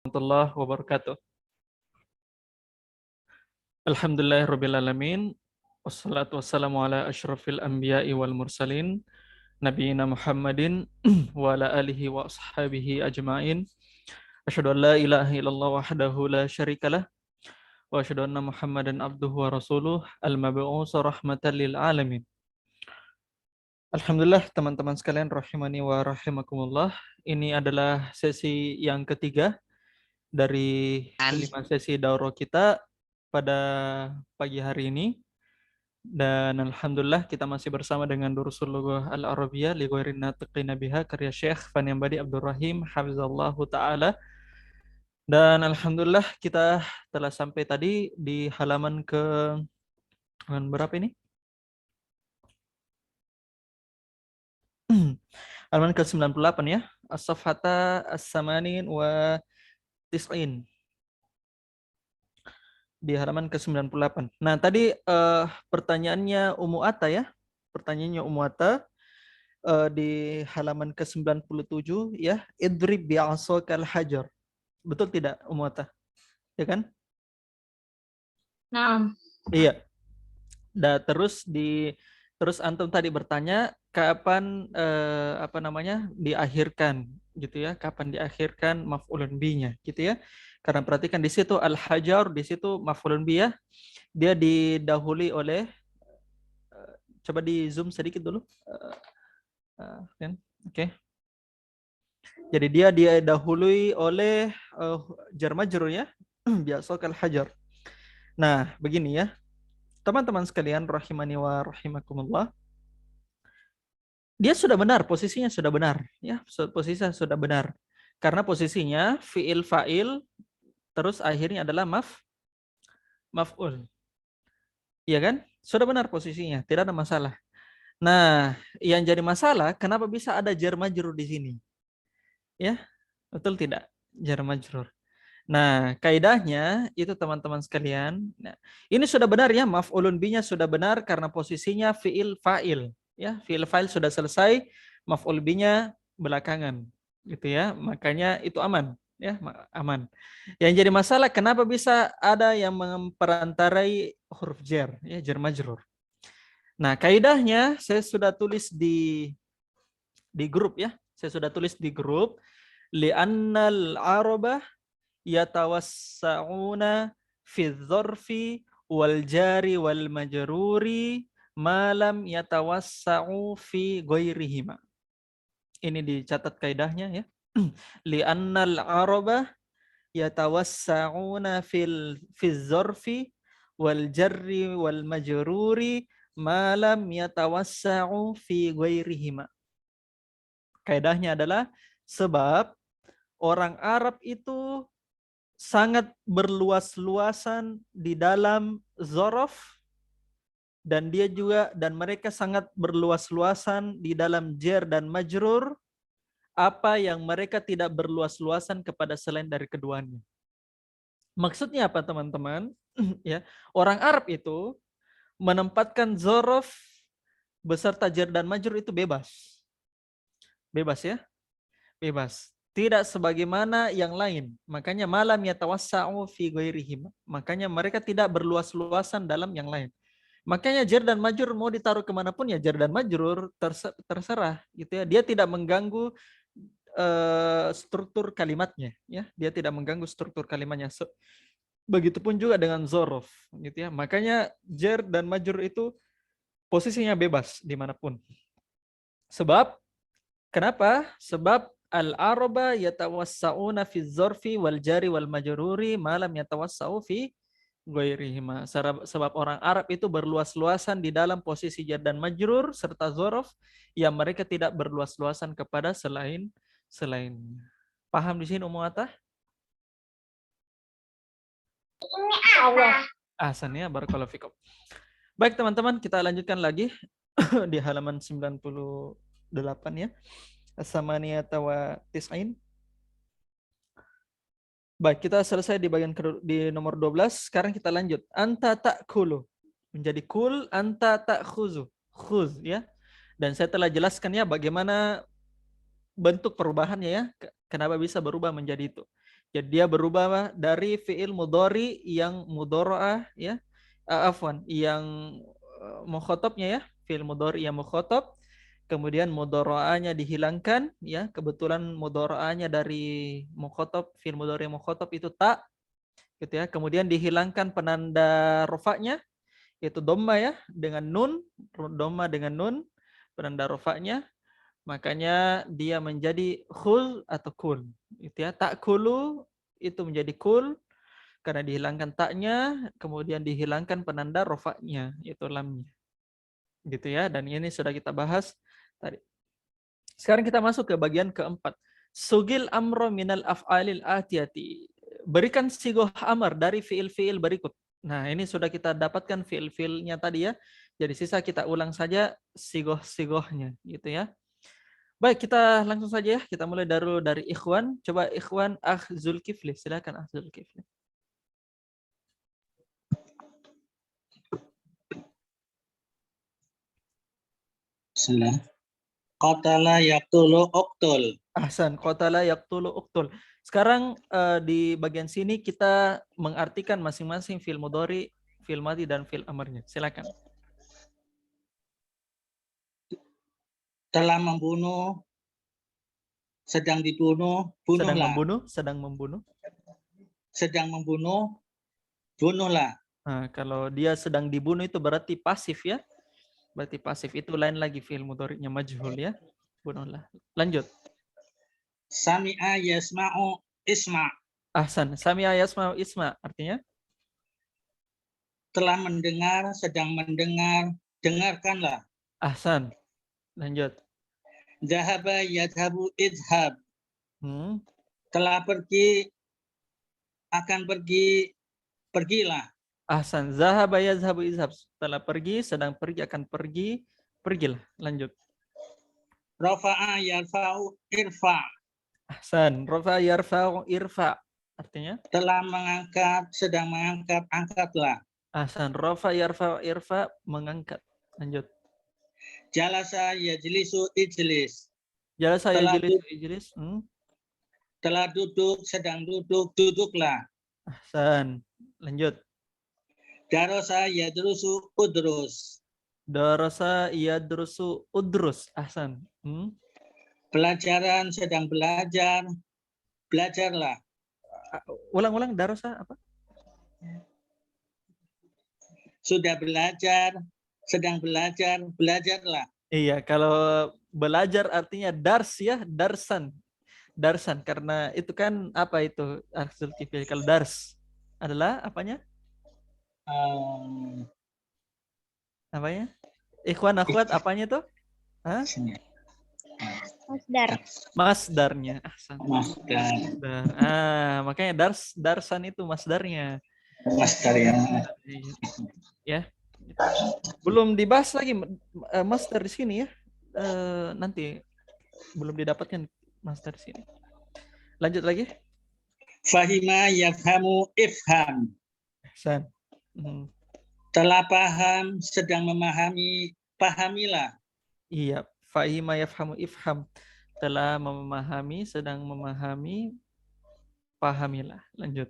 Warahmatullahi wabarakatuh. Alhamdulillahirrabbilalamin. Wassalatu wassalamu ala ashrafil anbiya'i wal mursalin. Nabiina Muhammadin wa ala alihi wa ashabihi ajma'in. Asyhadu an la ilaha illallah wahdahu la syarikalah. Wa asyhadu anna Muhammadan abduhu wa rasuluh al-mab'uts rahmatan lil alamin. Alhamdulillah teman-teman sekalian rahimani wa rahimakumullah. Ini adalah sesi yang ketiga dari 5 sesi daurah kita pada pagi hari ini, dan alhamdulillah kita masih bersama dengan Durusul Lughah Al-Arabiyyah li ghairin natiqina biha karya Syekh Faniambadi Abdul Rahim hafizallahu taala. Dan alhamdulillah kita telah sampai tadi di halaman berapa ini? Halaman ke-98 ya. As-safhata as-samanin wa tis'in. Di halaman ke-98. Nah, tadi pertanyaannya Ummu Atta ya. Pertanyaannya Ummu Atta di halaman ke-97 ya, idrib bi'asakal hajar. Betul tidak Ummu Atta? Ya kan? Nah, Iya. Terus antum tadi bertanya kapan diakhirkan gitu ya, kapan diakhirkan maf'ulun bi-nya gitu ya. Karena perhatikan di situ al-hajar, di situ maf'ulun bi ya, dia didahului oleh coba di zoom sedikit dulu. Kan? Oke. Jadi dia didahului oleh jar majrur ya, biasakal hajar. Nah, begini ya. Teman-teman sekalian rahimani wa rahimakumullah. Dia sudah benar, posisinya sudah benar ya, posisinya sudah benar. Karena posisinya fiil fa'il terus akhirnya adalah maf'ul. Iya kan? Sudah benar posisinya, tidak ada masalah. Nah, yang jadi masalah kenapa bisa ada jar majrur di sini? Ya, betul tidak? Jar majrur. Nah, kaidahnya itu teman-teman sekalian. Nah, ini sudah benar ya, maf'ulun bi-nya sudah benar karena posisinya fiil fa'il. Ya, fiil fa'il sudah selesai, maf'ul bi-nya belakangan. Gitu ya. Makanya itu aman, ya, aman. Yang jadi masalah kenapa bisa ada yang memperantarai huruf jar, ya, jar majrur. Nah, kaidahnya saya sudah tulis di grup ya. Saya sudah tulis di grup li'annal arabah yatawassa'una fi dzarfi wal jari wal majruri ma lam yatawassa'u fi ghairihima. Ini dicatat kaidahnya ya. Li'annal araba yatawassa'una fi dzarfi wal jarri wal majruri ma lam yatawassa'u fi ghairihima. Kaidahnya adalah sebab orang Arab itu sangat berluas-luasan di dalam zorof, dan mereka sangat berluas-luasan di dalam jar dan majrur, apa yang mereka tidak berluas-luasan kepada selain dari keduanya. Maksudnya apa teman-teman? Ya, orang Arab itu menempatkan zorof beserta jar dan majrur itu bebas. Bebas ya? Bebas. Tidak sebagaimana yang lain. Makanya malam yatawassa'u fi ghairihim. Makanya mereka tidak berluas-luasan dalam yang lain. Makanya jar dan majrur mau ditaruh kemanapun ya jar dan majrur terserah gitu ya. Dia tidak mengganggu struktur kalimatnya ya. Dia tidak mengganggu struktur kalimatnya. Begitupun juga dengan zorof gitu ya. Makanya jar dan majrur itu posisinya bebas dimanapun. Sebab kenapa? Sebab al-araba yatawassa'una fi dzarfi wal jari wal majruri ma lam yatawassa'u fi ghairihima. Sebab orang Arab itu berluas-luasan di dalam posisi jar dan majrur serta dzaraf yang mereka tidak berluas-luasan kepada selainnya. Paham di sini Ummu Atta? Ahsannya barakallahu fikum. Baik teman-teman, kita lanjutkan lagi di halaman 98 ya. As-samaniyata wa tis'in. Baik, kita selesai di bagian di nomor 12. Sekarang kita lanjut. Anta ta'kulu. Menjadi kul, anta ta'khuzu. Khuz ya. Dan saya telah jelaskan ya bagaimana bentuk perubahannya ya. Kenapa bisa berubah menjadi itu. Jadi dia berubah dari fiil mudhari yang mudharaah ya. Afwan, yang mukhatabnya ya, fiil mudhari yang mukhatab, kemudian mudharaahnya dihilangkan ya. Kebetulan mudharaahnya dari mukhatab, fiil mudhari yang mukhatab itu ta gitu ya. Kemudian dihilangkan penanda rofaknya yaitu dhamma ya dengan nun, dhamma dengan nun penanda rofaknya. Makanya dia menjadi khul atau kul. Itu ya, ta'kulu itu menjadi kul karena dihilangkan taknya, kemudian dihilangkan penanda rofaknya, yaitu lamnya. Gitu ya, dan ini sudah kita bahas tadi. Sekarang kita masuk ke bagian keempat. Sugil amro minal af'alil atiyati. Berikan sigoh amar dari fiil-fiil berikut. Nah, ini sudah kita dapatkan fiil-fiilnya tadi ya. Jadi sisa kita ulang saja sigoh-sigohnya gitu ya. Baik, kita langsung saja ya. Kita mulai dari Ikhwan. Coba Ikhwan Zulkifli. Silakan Zulkifli. Bismillah. Qatala yaqtulu uqtul. Ahsan, qatala yaqtulu uqtul. Sekarang di bagian sini kita mengartikan masing-masing fi'il mudhari, fi'il madhi dan fi'il amarnya. Silakan. Telah membunuh, sedang dibunuh, bunuhlah. Sedang membunuh. Sedang membunuh, bunuhlah. Nah, kalau dia sedang dibunuh itu berarti pasif ya. Berarti pasif itu lain lagi fi'il mudhari'nya majhul ya. Bunuhlah. Lanjut. Sami'a yasma'u isma'. Ahsan. Sami'a yasma'u isma. Artinya? Telah mendengar, sedang mendengar, dengarkanlah. Ahsan. Lanjut. Dhahaba yadhabu idhab. Hmm. Telah pergi, akan pergi, pergilah. Ahsan. Zahaba yazhabu izhab. Setelah pergi, sedang pergi, akan pergi, pergilah. Lanjut. Rafa'a yarfa'u irfa'. Ahsan. Rafa yarfa'u irfa. Artinya? Telah mengangkat, sedang mengangkat, angkatlah. Ahsan. Rafa yarfa'u irfa, mengangkat. Lanjut. Jalasa yajlisu ijlis. Jalasa Telah yajlisu ijlis. Telah duduk, sedang duduk, duduklah. Ahsan. Lanjut. Darasa yadrusu udrus. Darasa yadrusu udrus. Ahsan. Pelajaran sedang belajar, belajarlah. Ulang-ulang, darasa apa? Sudah belajar, sedang belajar, belajarlah. Iya, kalau belajar artinya dars ya, darsan. Darsan, karena itu kan apa itu Aksul Kifil. Kalau dars adalah apanya? Apanya? Ikhwan akhwat apanya tuh? Hah? Masdar. Masdarnya. Ahsan. Masdar. Makanya darsan itu masdarnya. Masdar ya. Ya. Belum dibahas lagi masdar di sini ya. Nanti belum didapatkan masdar di sini. Lanjut lagi. Fahima yafhamu ifham. Ahsan. Telah paham, sedang memahami, pahamilah. Iya, fahima yafhamu ifham. Telah memahami, sedang memahami, pahamilah. Lanjut.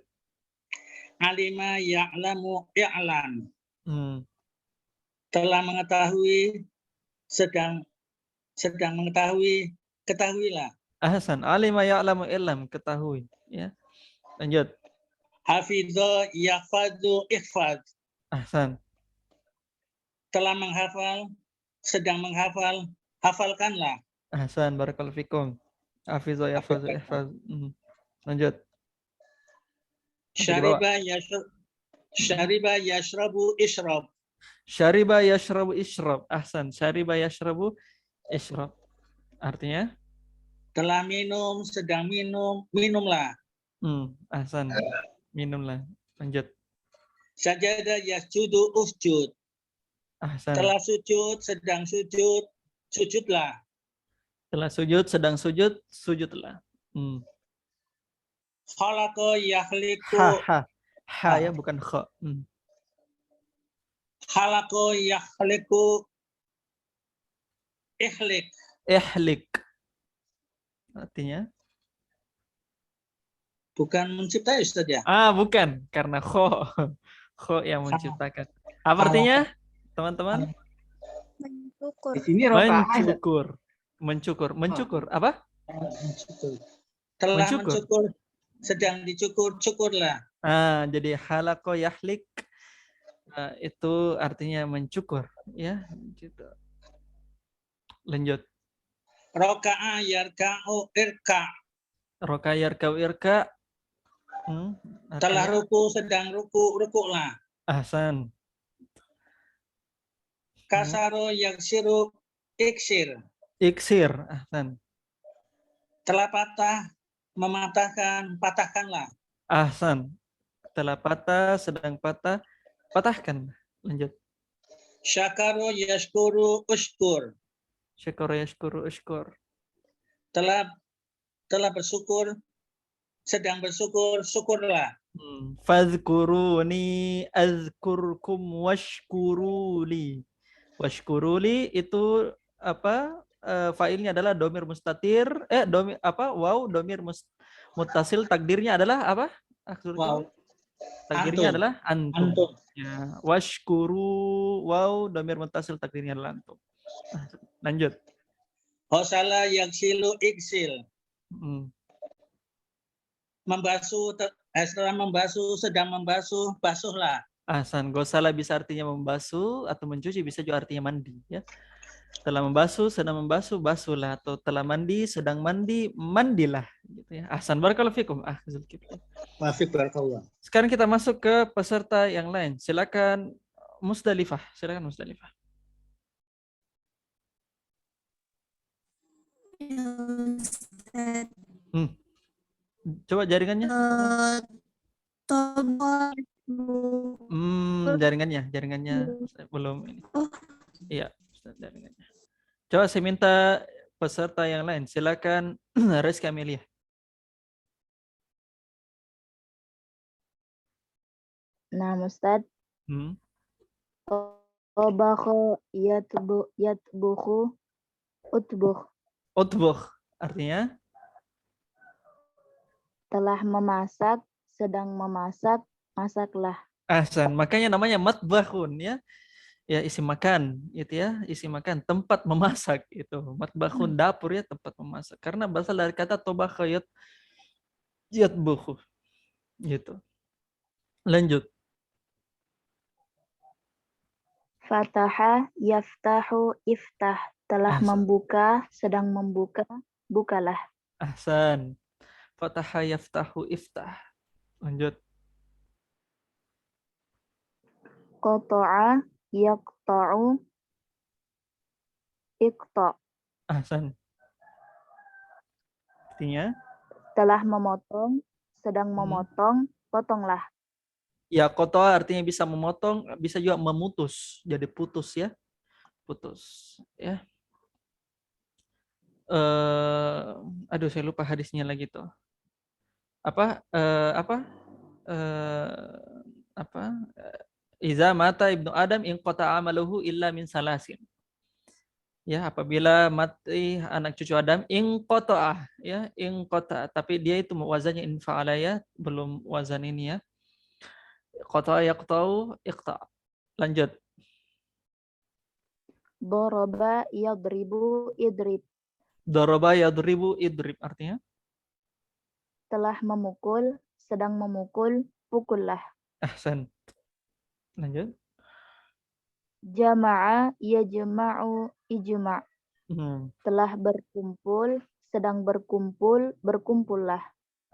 Alima ya'lamu i'lam. Telah mengetahui, sedang mengetahui, ketahuilah. Ahsan. Alima ya'lamu i'lam, ketahui. Ya. Lanjut. Hafidho yahfadhu ihfad. Ahsan. Telah menghafal, sedang menghafal, hafalkanlah. Ahsan, barakallahu fikum. Hafidho yahfadhu ihfad. Lanjut. Syariba yashrabu ishrab. Syariba yashrabu ishrab. Ahsan. Syariba yashrabu ishrab. Artinya? Telah minum, sedang minum, minumlah. Ahsan. Minumlah. Lanjut. Sajada yasjudu usjud. Ahsan. Telah sujud, sedang sujud, sujudlah. Telah sujud, sedang sujud, sujudlah. Khalaqa yakhliqu. Ha ya, bukan kha. Khalaqa yakhliqu ihlik. Ihlik. Artinya? Bukan menciptai Ustaz ya? Bukan, karena kho. Kho yang menciptakan. Apa artinya, teman-teman? Mencukur. Di sini rokaah. Mencukur. Mencukur. Mencukur. Apa? Mencukur. Telah Mencukur. mencukur, sedang dicukur, cukurlah. Jadi halaqo yahlik itu artinya mencukur, ya. Gitu. Lanjut. Roka'a yarka'u irka. Roka yarkau irka. Telah Artinya ruku, sedang ruku, rukuklah. ahsan. Kasaro yaksiru iksir. Iksir, ahsan. Telah patah, mematahkan, patahkanlah. Ahsan. Telah patah, sedang patah, patahkan. Lanjut. Syakaro yashkuru ushkur. Syukur yashkuru ushkur. Telah bersyukur, sedang bersyukur, syukurlah. Fadhkuruni azkurkum washkuruli. Washkuruli itu apa? Failnya adalah domir mustatir. Domir apa? Wow, domir muttasil. Takdirnya adalah apa? Wow. Takdirnya Antum. adalah antum. Antum. Ya, washkuru. Wow, domir muttasil. Takdirnya adalah antum. Lanjut. Hosala yaksilu iksil. Membasuh, setelah membasuh, sedang membasuh, basuhlah. Ahsan, gosala bisa artinya membasuh atau mencuci, bisa juga artinya mandi, ya. Telah membasuh, sedang membasuh, basuhlah, atau telah mandi, sedang mandi, mandilah, gitu ya. Ahsan, barakallahu fikum. Wafik barakallah. Sekarang kita masuk ke peserta yang lain. Silakan Musdalifah, silakan Musdalifah. Coba jaringannya. Jaringannya belum ini. Iya, jaringannya. Coba saya minta peserta yang lain. Silakan Rizky Amelia. Nah, Ustaz. Tabakha yatbukhu utbukh. Utbukh artinya telah memasak, sedang memasak, masaklah. Ahsan, makanya namanya matbahun, ya. Ya, isi makan, itu ya, isi makan, tempat memasak itu. Matbahun, dapur, ya, tempat memasak. Karena berasal dari kata tobakha yatbukhu. Gitu. Lanjut. Fataha yaftahu iftah. Telah membuka, sedang membuka, bukalah. Ahsan. Fataha yaftahu iftah. Lanjut. Qata'a yaqta'u iqta'. Ahsan. Artinya? Telah memotong, sedang memotong, potonglah. Ya, qata'a artinya bisa memotong, bisa juga memutus. Jadi putus, ya. Putus, ya. Aduh, saya lupa hadisnya lagi tuh. Iza mata ibnu Adam in qata amaluhu illa min salasin. Ya, apabila mati anak cucu Adam in qata, ya, in qata, tapi dia itu wazannya in fa'ala, ya, belum wazan ini, ya. Qata yaqta'u iqta'. Lanjut. Daraba yadribu idrib. Daraba yadribu idrib artinya? Telah memukul, sedang memukul, pukullah. Ahsan. Lanjut. Jama'a yajma'u ijma'. Telah berkumpul, sedang berkumpul, berkumpullah.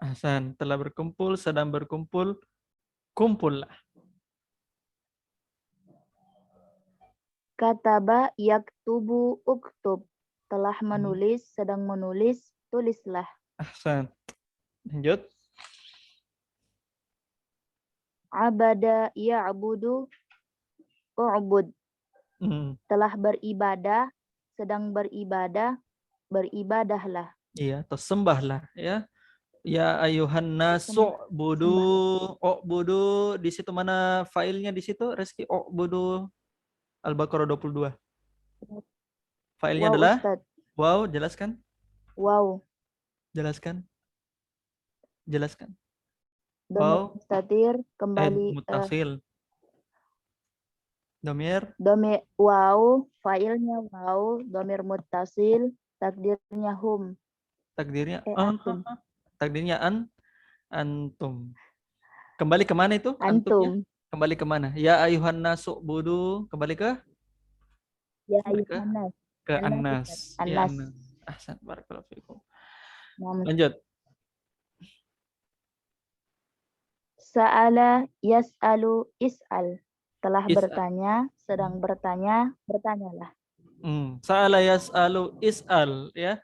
Ahsan. Telah berkumpul, sedang berkumpul, kumpullah. Kataba yaktubu uktub. Telah menulis, sedang menulis, tulislah. Ahsan. Lanjut. Abada ya'budu u'bud. Telah beribadah, sedang beribadah, beribadahlah. Iya, atau sembahlah, ya. Ya ayuhan nasu budu di situ mana failnya di situ Rizky budu Al-Baqarah 22. Failnya adalah Ustaz. Wow, jelaskan. Wow. Jelaskan. Domir Waw. mustatir kembali Muttasil. Domir. domir waw, fa'ilnya waw, domir muttasil, takdirnya hum. Takdirnya Antum. Takdirnya antum. Kembali ke mana itu? Antumnya? Antum. Kembali ke mana? Ya ayuhan nasu budu. Kembali ke? Ya Kembali ke? ayuhan nas. Ke An-nas. Anas. Ya An-nas. Anas. Ahsan. Barakallahu fikum. Namun, Lanjut. Sa'ala yas'alu is'al. Telah Is'al. bertanya, sedang bertanya, bertanyalah. Sa'ala yas'alu is'al, ya.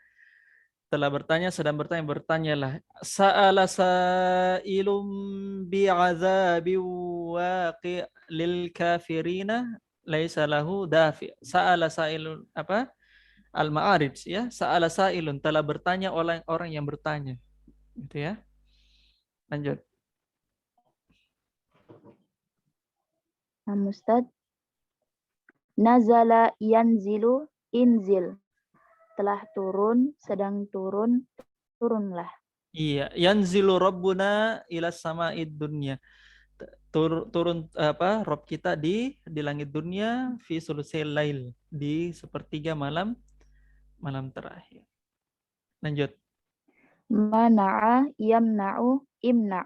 Telah bertanya, sedang bertanya, bertanyalah. Sa'ala sa'ilum bi'azabi waqi' lil kafirina laisa lahu dafi'. Sa'ala sa'ilun apa? Al-Ma'arij, ya. Sa'ala sa'ilun, telah bertanya orang yang bertanya. Gitu ya. Lanjut. Nah, Ustaz. Nazala yanzilu inzil. Telah turun, sedang turun, turunlah. Iya, yanzilu rabbuna ila sama'id dunya. Turun apa? Rob kita di langit dunia fi sulusil lail, di sepertiga malam terakhir. Lanjut. Mana'a yamna'u imna'.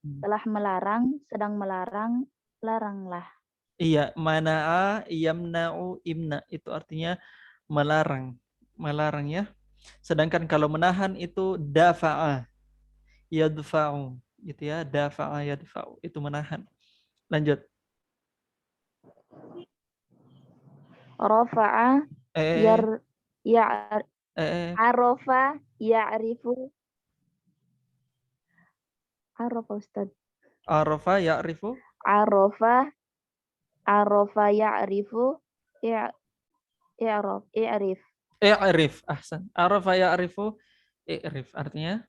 Telah melarang, sedang melarang, laranglah. Iya, mana'a yamna'u imna, itu artinya melarang ya. Sedangkan kalau menahan itu dafa'a yadfa'u, gitu ya. Dafa'a yadfa'u, itu menahan. Lanjut. Rafa'a Arafa ya'rifu. Arafa Ustaz. Arafa ya'rifu. Arafa ya'rifu i'rif. I'rif, ahsan. Arafa ya'rifu i'rif, artinya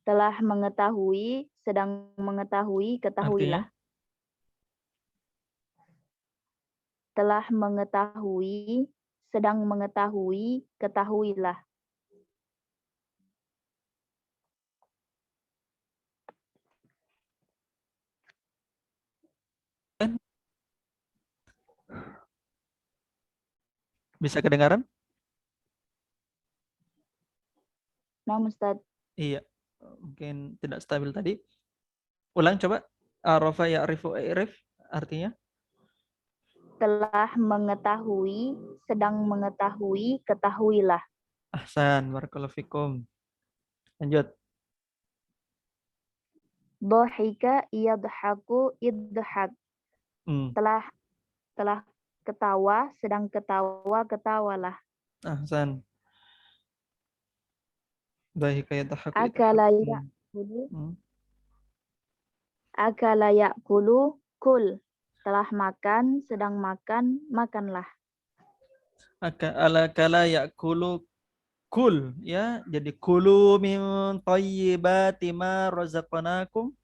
telah mengetahui, sedang mengetahui, ketahuilah. Telah mengetahui, sedang mengetahui, ketahuilah. Bisa kedengaran? Nah, Ustaz. Iya, mungkin tidak stabil tadi. Ulang coba. Arafa ya'rifu i'rif, artinya? Telah mengetahui, sedang mengetahui, ketahuilah. Ahsan, barakallahu fikum. Lanjut. Dhahika yadhaku idhak. Telah ketawa, sedang ketawa, ketawalah. Ahsan. Dhahika yadhaku idhak. Akala ya'kulu. Akala ya'kulu kul. Telah makan, sedang makan, makanlah. Akala ya'kulu kul, ya. Jadi kulu min thayyibati ma razaqnakum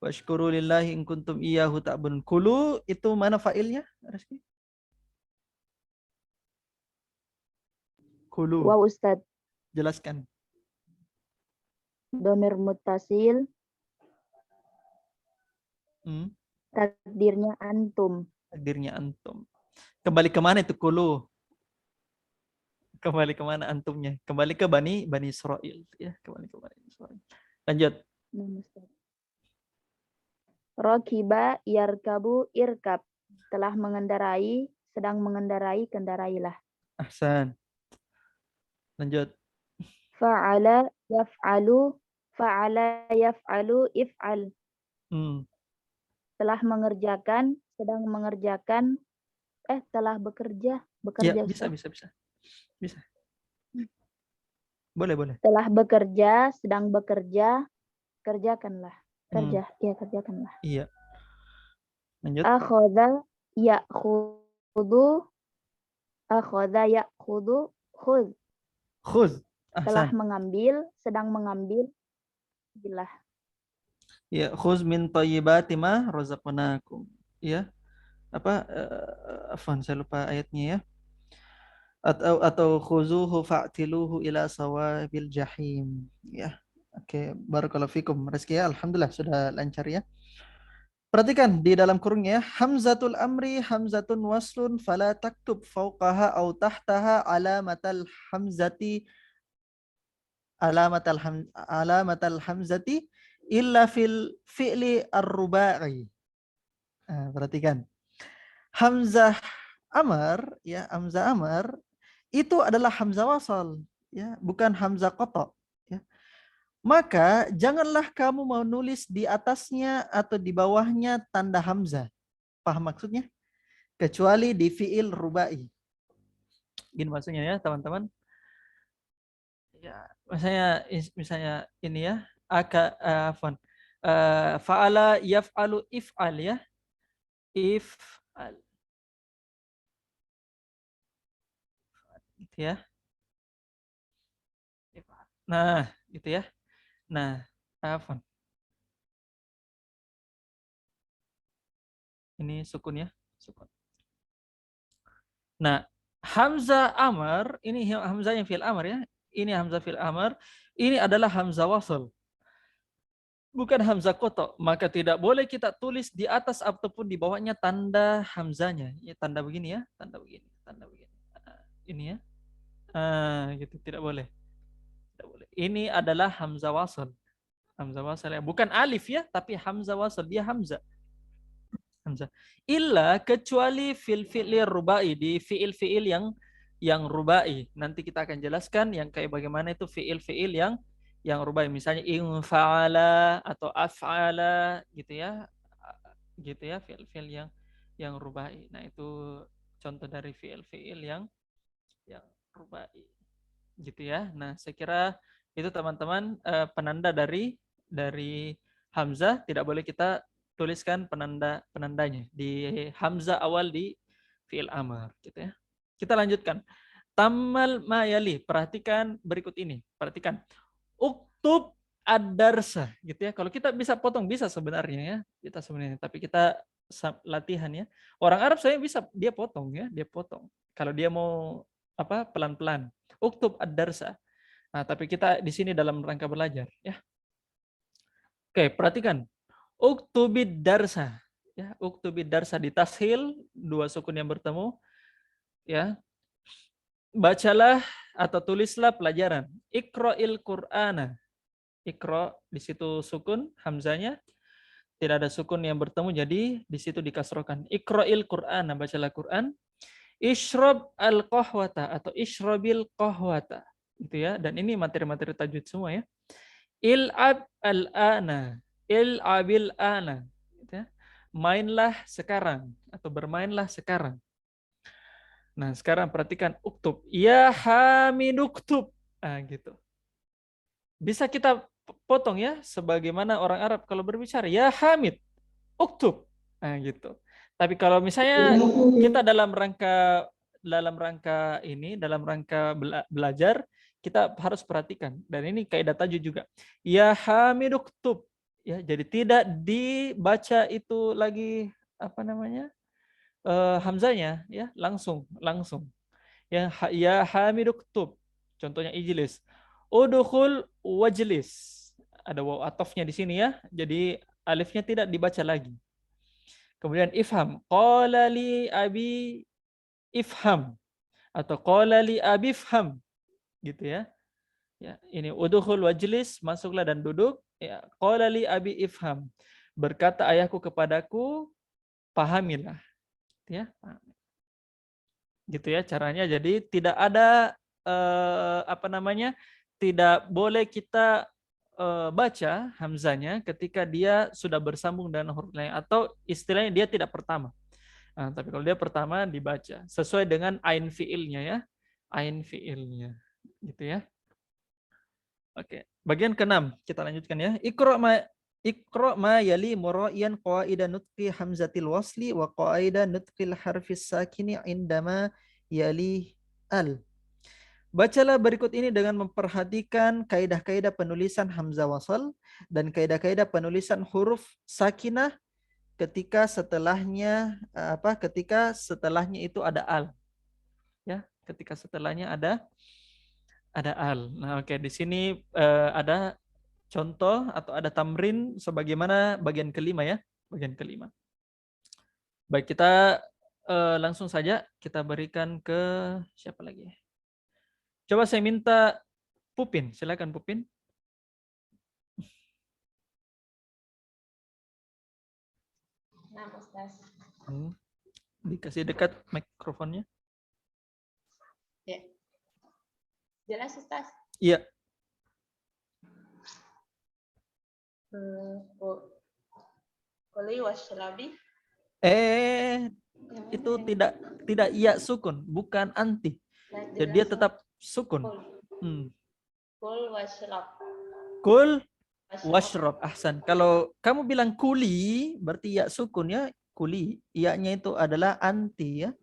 washkuru lillahi in kuntum iyyahu ta'budun. Kulu itu mana fa'ilnya, Rizky? Kulu. Wow, Ustaz. Jelaskan. Domir muttasil. Takdirnya antum. Takdirnya antum. Kembali ke mana itu kulu? Kembali ke mana antumnya? Kembali ke Bani Israil, ya. Kembali ke Bani Israil. Lanjut. Rakiba yarkabu irkab. Telah mengendarai, sedang mengendarai, kendarailah. Ahsan. Lanjut. Fa'ala yaf'alu if'al. Telah mengerjakan, sedang mengerjakan, telah bekerja. Ya, bisa. Boleh. Telah bekerja, sedang bekerja, kerjakanlah. Kerjakanlah. Iya. Lanjut. Akhadha ya'khudhu, khudh. Khudh. Telah mengambil, sedang mengambil, bilah. Ya, khudh min thayyibati ma razaqnakum. Ya. Apa? Afwan, saya lupa ayatnya, ya. Atau khuzuhu fa'tiluhu ila sawabil jahim, ya. Oke, barakallahu fikum. Rezeki ya, alhamdulillah sudah lancar ya. Perhatikan di dalam kurungnya, hamzatul amri hamzatun waslun fala taktub fauqaha au tahtaha alamatal hamzati illa fil fi'li ar-rubai. Nah, perhatikan. Hamzah amar ya, hamzah amar itu adalah hamzah wasal ya, bukan hamzah qata ya. Maka janganlah kamu menulis di atasnya atau di bawahnya tanda hamzah. Paham maksudnya? Kecuali di fiil rubai. Gini maksudnya ya, teman-teman. Ya, misalnya ini ya, fa'ala yaf'alu if'al ya. If'al. Gitu ya. Nah, gitu ya. Nah, afwan. Ini sukun ya, sukun. Nah, hamzah amar, ini hamzah yang fi'il amar ya. Ini hamzah fi'il amar, ini adalah hamzah wasl. Bukan hamzah kotok, maka tidak boleh kita tulis di atas ataupun di bawahnya tanda hamzanya. Ya, tanda begini ya, tanda begini, tanda begini. Ini ya. Gitu, tidak boleh. Tidak boleh. Ini adalah hamzah wasl. Hamzah wasl ya, bukan alif ya, tapi hamzah wasl, dia hamzah. Hamzah. Illa kecuali fi'il rubai, di fi'il yang rubai. Nanti kita akan jelaskan yang kayak bagaimana itu fi'il yang rubai. Misalnya infa'ala atau af'ala gitu ya. Gitu ya, fi'il yang rubai. Nah, itu contoh dari fi'il yang rubai. Gitu ya. Nah, saya kira itu teman-teman penanda dari hamzah, tidak boleh kita tuliskan penandanya di hamzah awal di fi'il amar gitu ya. Kita lanjutkan. Tamal mayali, perhatikan berikut ini. Perhatikan. Uktub ad-darsa gitu ya. Kalau kita bisa potong bisa sebenarnya ya. Kita sebenarnya, tapi kita latihan ya. Orang Arab saya bisa dia potong ya, dia potong. Kalau dia mau apa pelan-pelan. Uktub ad-darsa. Nah, tapi kita di sini dalam rangka belajar ya. Oke, perhatikan. Uktubid darsa. Ya, uktubid darsa di tashil, dua sukun yang bertemu. Ya. Bacalah atau tulislah pelajaran. Iqra'il Qur'ana. Iqra di situ sukun hamzanya. Tidak ada sukun yang bertemu, jadi di situ dikasrohkan. Iqra'il Qur'ana, bacalah Quran. Ishrab al-qahwata atau ishrabil qahwata. Gitu ya. Dan ini materi-materi tajwid semua ya. Il'ab al-ana. Il'abil ana. Gitu ya. Mainlah sekarang atau bermainlah sekarang. Nah, sekarang perhatikan uktub. Ya hamid uktub. Nah, gitu. Bisa kita potong ya sebagaimana orang Arab kalau berbicara, ya hamid uktub. Nah, gitu. Tapi kalau misalnya kita dalam rangka belajar, kita harus perhatikan, dan ini kaidah tajwid juga. Ya hamid uktub. Ya, jadi tidak dibaca itu lagi apa namanya? Hamzanya ya, langsung. Ya hamid uktub. Contohnya ijlis. Udkhul wajlis. Ada waw atofnya di sini ya. Jadi alifnya tidak dibaca lagi. Kemudian ifham. Qala li abi ifham. Atau qala li abi ifham. Gitu ya. Ya, ini udkhul wajlis, masuklah dan duduk. Ya, qala li abi ifham. Berkata ayahku kepadaku, pahamilah. Ya, gitu ya caranya. Jadi tidak ada tidak boleh kita baca hamzanya ketika dia sudah bersambung dengan huruf lain, atau istilahnya dia tidak pertama. Nah, tapi kalau dia pertama dibaca sesuai dengan ain fiilnya ya, ain fiilnya gitu ya. Oke, bagian ke-6 kita lanjutkan ya. Iqra ma yali muraiyan qaida nutqi hamzatil wasli wa qaida nutqil harfis sakini indama yali al. Bacalah berikut ini dengan memperhatikan kaidah-kaidah penulisan hamzah wasal dan kaidah-kaidah penulisan huruf sakinah ketika setelahnya itu ada al. Ya, ketika setelahnya ada al. Nah, oke, di sini ada contoh atau ada tamrin sebagaimana bagian kelima ya, bagian kelima. Baik, kita langsung saja kita berikan ke siapa lagi? Coba saya minta Pupin, silakan Pupin. Nah, Ustaz. Dikasih dekat mikrofonnya. Ya. Jelas, Ustaz? Iya. Kuli washrabi. Itu tidak iya sukun, bukan anti. Nah, Jadi dia jelas. tetap sukun. Kul washrab. Kul washrab. Ahsan. Kalau kamu bilang kuli, berarti iya sukun ya. Kuli. Iya-nya itu adalah anti ya.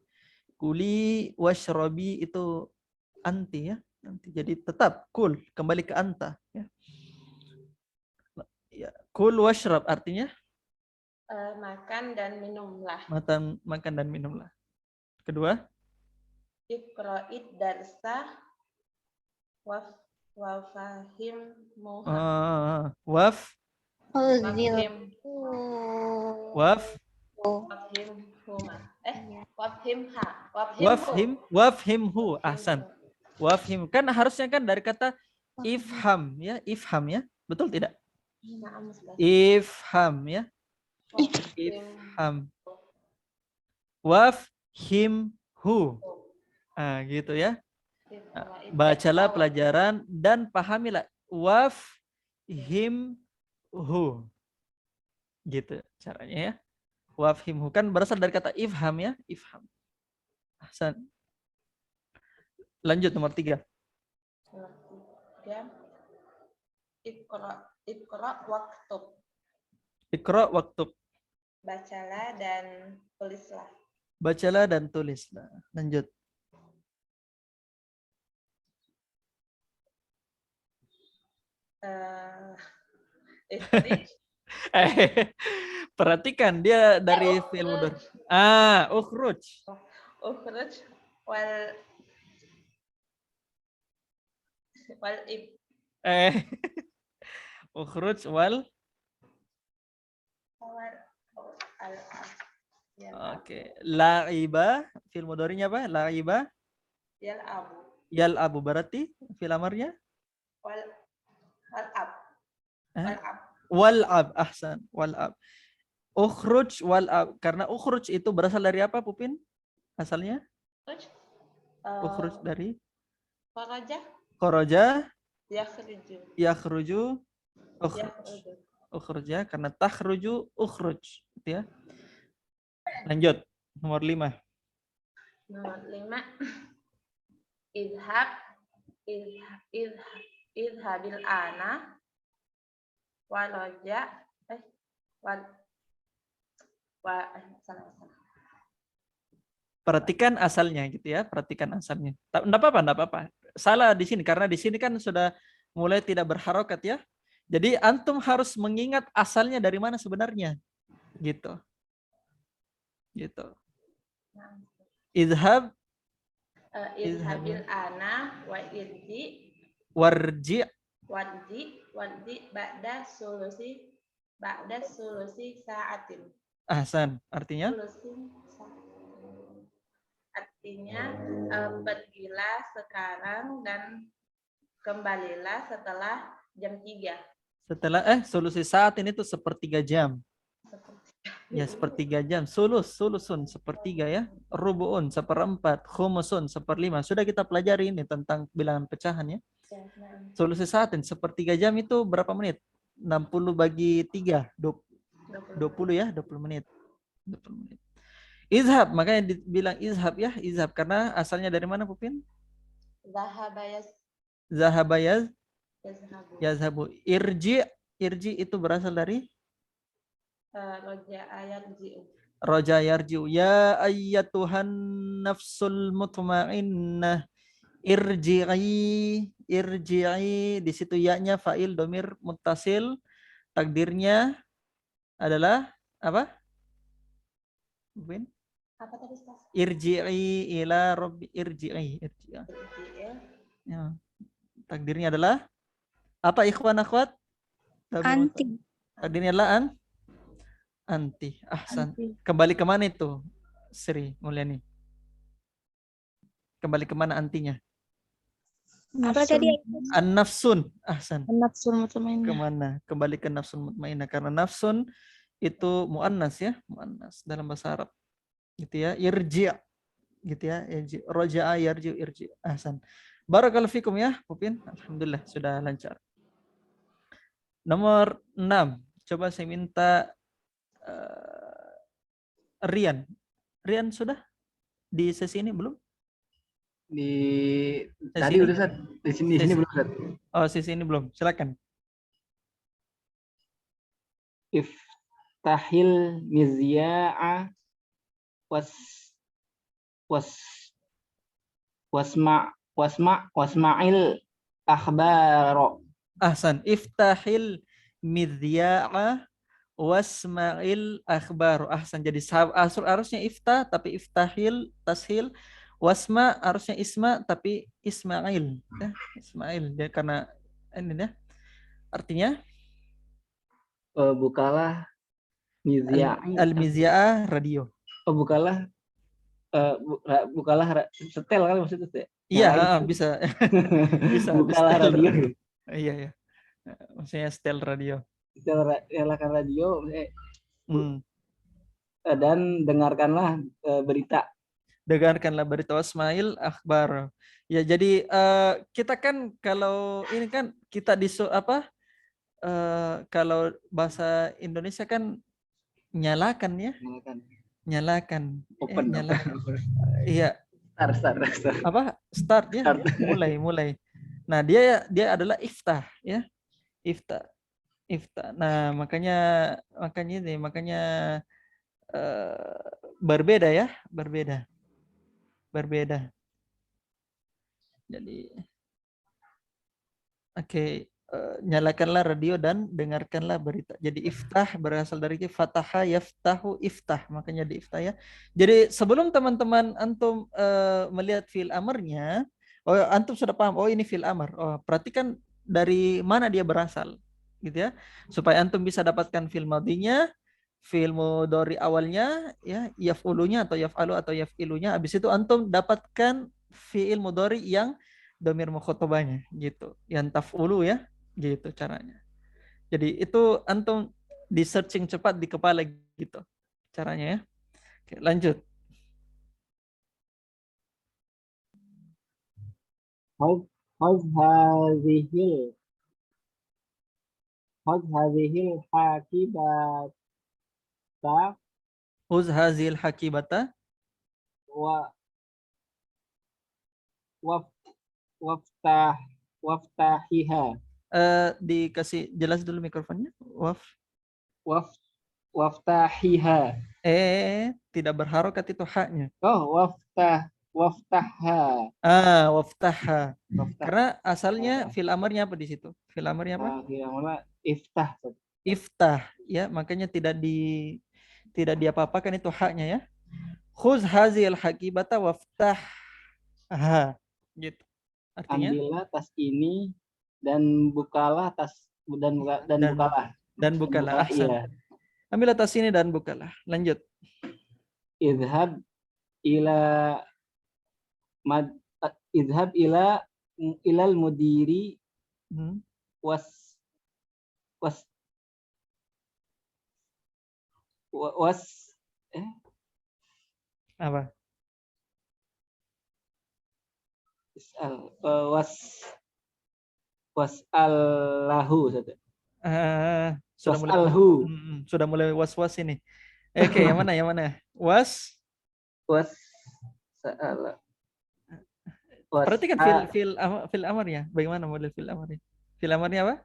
Kuli washrabi itu anti ya. Nanti jadi tetap kul, kembali ke anta ya. Ya, kul washrab artinya Makan dan minumlah. makan dan minumlah. Kedua, Iqra'id darsa wafahim muha. waf Wafhim huma. wafhimhu. Ahsan. Wafhim kan harusnya kan dari kata ifham ya, ifham ya. Betul tidak? Ifham ya. Ifham. Wafhimhu. Gitu ya. Bacalah pelajaran dan pahamilah. Wafhimhu. Gitu caranya ya. Wafhimhu kan berasal dari kata ifham ya. Ifham. Ahsan. Lanjut nomor 3. Iqra waktub. Iqra waktub. Bacalah dan tulislah. Bacalah dan tulislah. Lanjut. Perhatikan dia dari fi'il mudhari. Ukhruj. Ukhruj wal ib. Ukhruj wal. Oke. La'iba, fi'il mudhari'nya apa? La'iba. Yal'abu. Yal'abu berarti fi'il amarnya? Wal'ab. Wal'ab. Ahsan. Wal'ab. Ukhruj wal'ab. Karena ukhruj itu berasal dari apa, Pupin? Asalnya? Ukhruj dari? Kharaja. Yakhruju. Ukhruj ya. Karena takhruju ukhruj. Gitu ya. Lanjut. Nomor 5. Nomor 5. Idhabil ana waloja Perhatikan asalnya gitu ya, perhatikan asalnya. Enggak apa-apa. Salah di sini karena di sini kan sudah mulai tidak berharokat ya. Jadi antum harus mengingat asalnya dari mana sebenarnya. Gitu. Gitu. Idhabil ana wa irji warji ba'da sulusi sa'atin. Ahsan, artinya? Artinya pergilah sekarang dan kembalilah setelah jam 3. Setelah solusi saat ini tuh 1/3 jam. Ya 1/3 jam. Sulusun 1/3 ya. Rubu'un 1/4. Khumusun 1/5. Sudah kita pelajari ini tentang bilangan pecahan ya. Solusi saat ini 1/3 jam itu berapa menit? 60 bagi 3. 20 ya. 20 menit. 20 menit. Izhab, makanya dibilang izhab ya. Izhab karena asalnya dari mana Pupin? Zahabayaz. Yazhabu. Irji itu berasal dari Roja yarji'u. Ya ayyatuhan nafsul mutmainnah irji'i. Di situ ya-nya fa'il domir muttasil. Takdirnya adalah apa? Mungkin? Apa tadi, Ustaz? Irji'i ila rabbi irji'i. Ya. Takdirnya adalah apa ikhwan akhwat? Anti. Takdirnya adalah anti. Ahsan. Anti. Kembali ke mana itu, Sri Mulyani? Kembali ke mana antinya? Apa tadi? An-nafsun. Ahsan. Nafsul mutmainnah. Kemana? Kembali ke nafsun mutmainnah. Karena nafsun itu mu'annas ya. Mu'annas dalam bahasa Arab. Gitu ya. Irji'. Gitu ya. Roja'a yarji' irji'. Ahsan. Barakallahu fikum ya, Pupin. Alhamdulillah sudah lancar. Nomor 6. Coba saya minta Rian. Rian sudah di sesi ini belum? Di Sesi tadi ini? udah Ustaz. Di sini Sesi- belum Ustaz. Oh, sesi ini belum. Silakan. Iftahil mizya'a was was wasma'il akhbaro. Ahsan. Iftahil midya'a wasma'il akhbar. Ahsan. Jadi harusnya iftah tapi iftahil tashil. Wasma harusnya isma tapi Ismail. Ya, Ismail. Jadi karena ini ya. Artinya Bukalah mizya'i. al-mizya'ah radio. Bukalah bukalah setel kali maksudnya Ustaz. Iya, bisa. Bisa. Bukalah Setel. radio. Iya, iya. Maksudnya setel radio. Nyalakan radio Hmm. dan dengarkanlah berita. Dengarkanlah berita Ismail akhbar. Ya, jadi kita kan kalau ini kan kita kalau bahasa Indonesia kan nyalakan ya, nyalakan. Open. Nyalakan. Iya, Start. apa? Start ya, Start. mulai. Nah, dia adalah iftah ya. Iftah. Nah, makanya berbeda ya, berbeda. Jadi oke, nyalakanlah radio dan dengarkanlah berita. Jadi iftah berasal dari fataha yaftahu iftah, makanya di iftah ya. Jadi sebelum teman-teman antum melihat fi'il amarnya, oh antum sudah paham, oh ini fi'il amar. Oh, perhatikan dari mana dia berasal, gitu ya. Supaya antum bisa dapatkan fi'il madinya, fi'il mudhari awalnya ya, yaf'ulunya atau yaf'alu atau yaf'ilunya. Habis itu antum dapatkan fi'il mudhari yang dhamir mukhatabahnya gitu. Yang taf'ulu ya, gitu caranya. Jadi itu antum di searching cepat di kepala gitu caranya ya. Oke, lanjut. Hazhazihil hakibata Uz hazil hakibata waftahiha. Dikasih jelas dulu mikrofonnya. Waftahiha. Tidak berharokat itu haknya. Oh, waftahha. Waftahha. Karena asalnya fil amarnya apa di situ? Fil amarnya apa? Iftah. Iftah ya, makanya tidak diapa-apakan itu haknya ya. Khuz hazil hakibata waftahha. Gitu. Artinya ambillah tas ini dan bukalah tas dan bukalah. Ahsan. Iya. Ambillah tas ini dan bukalah. Lanjut. Idhab ila ilal mudiri Apa? Was'allahu. Sudah mulai was-was ini. Oke, yang mana? Perhatikan fil amar ya. Bagaimana model fil amarnya? Fil amarnya apa?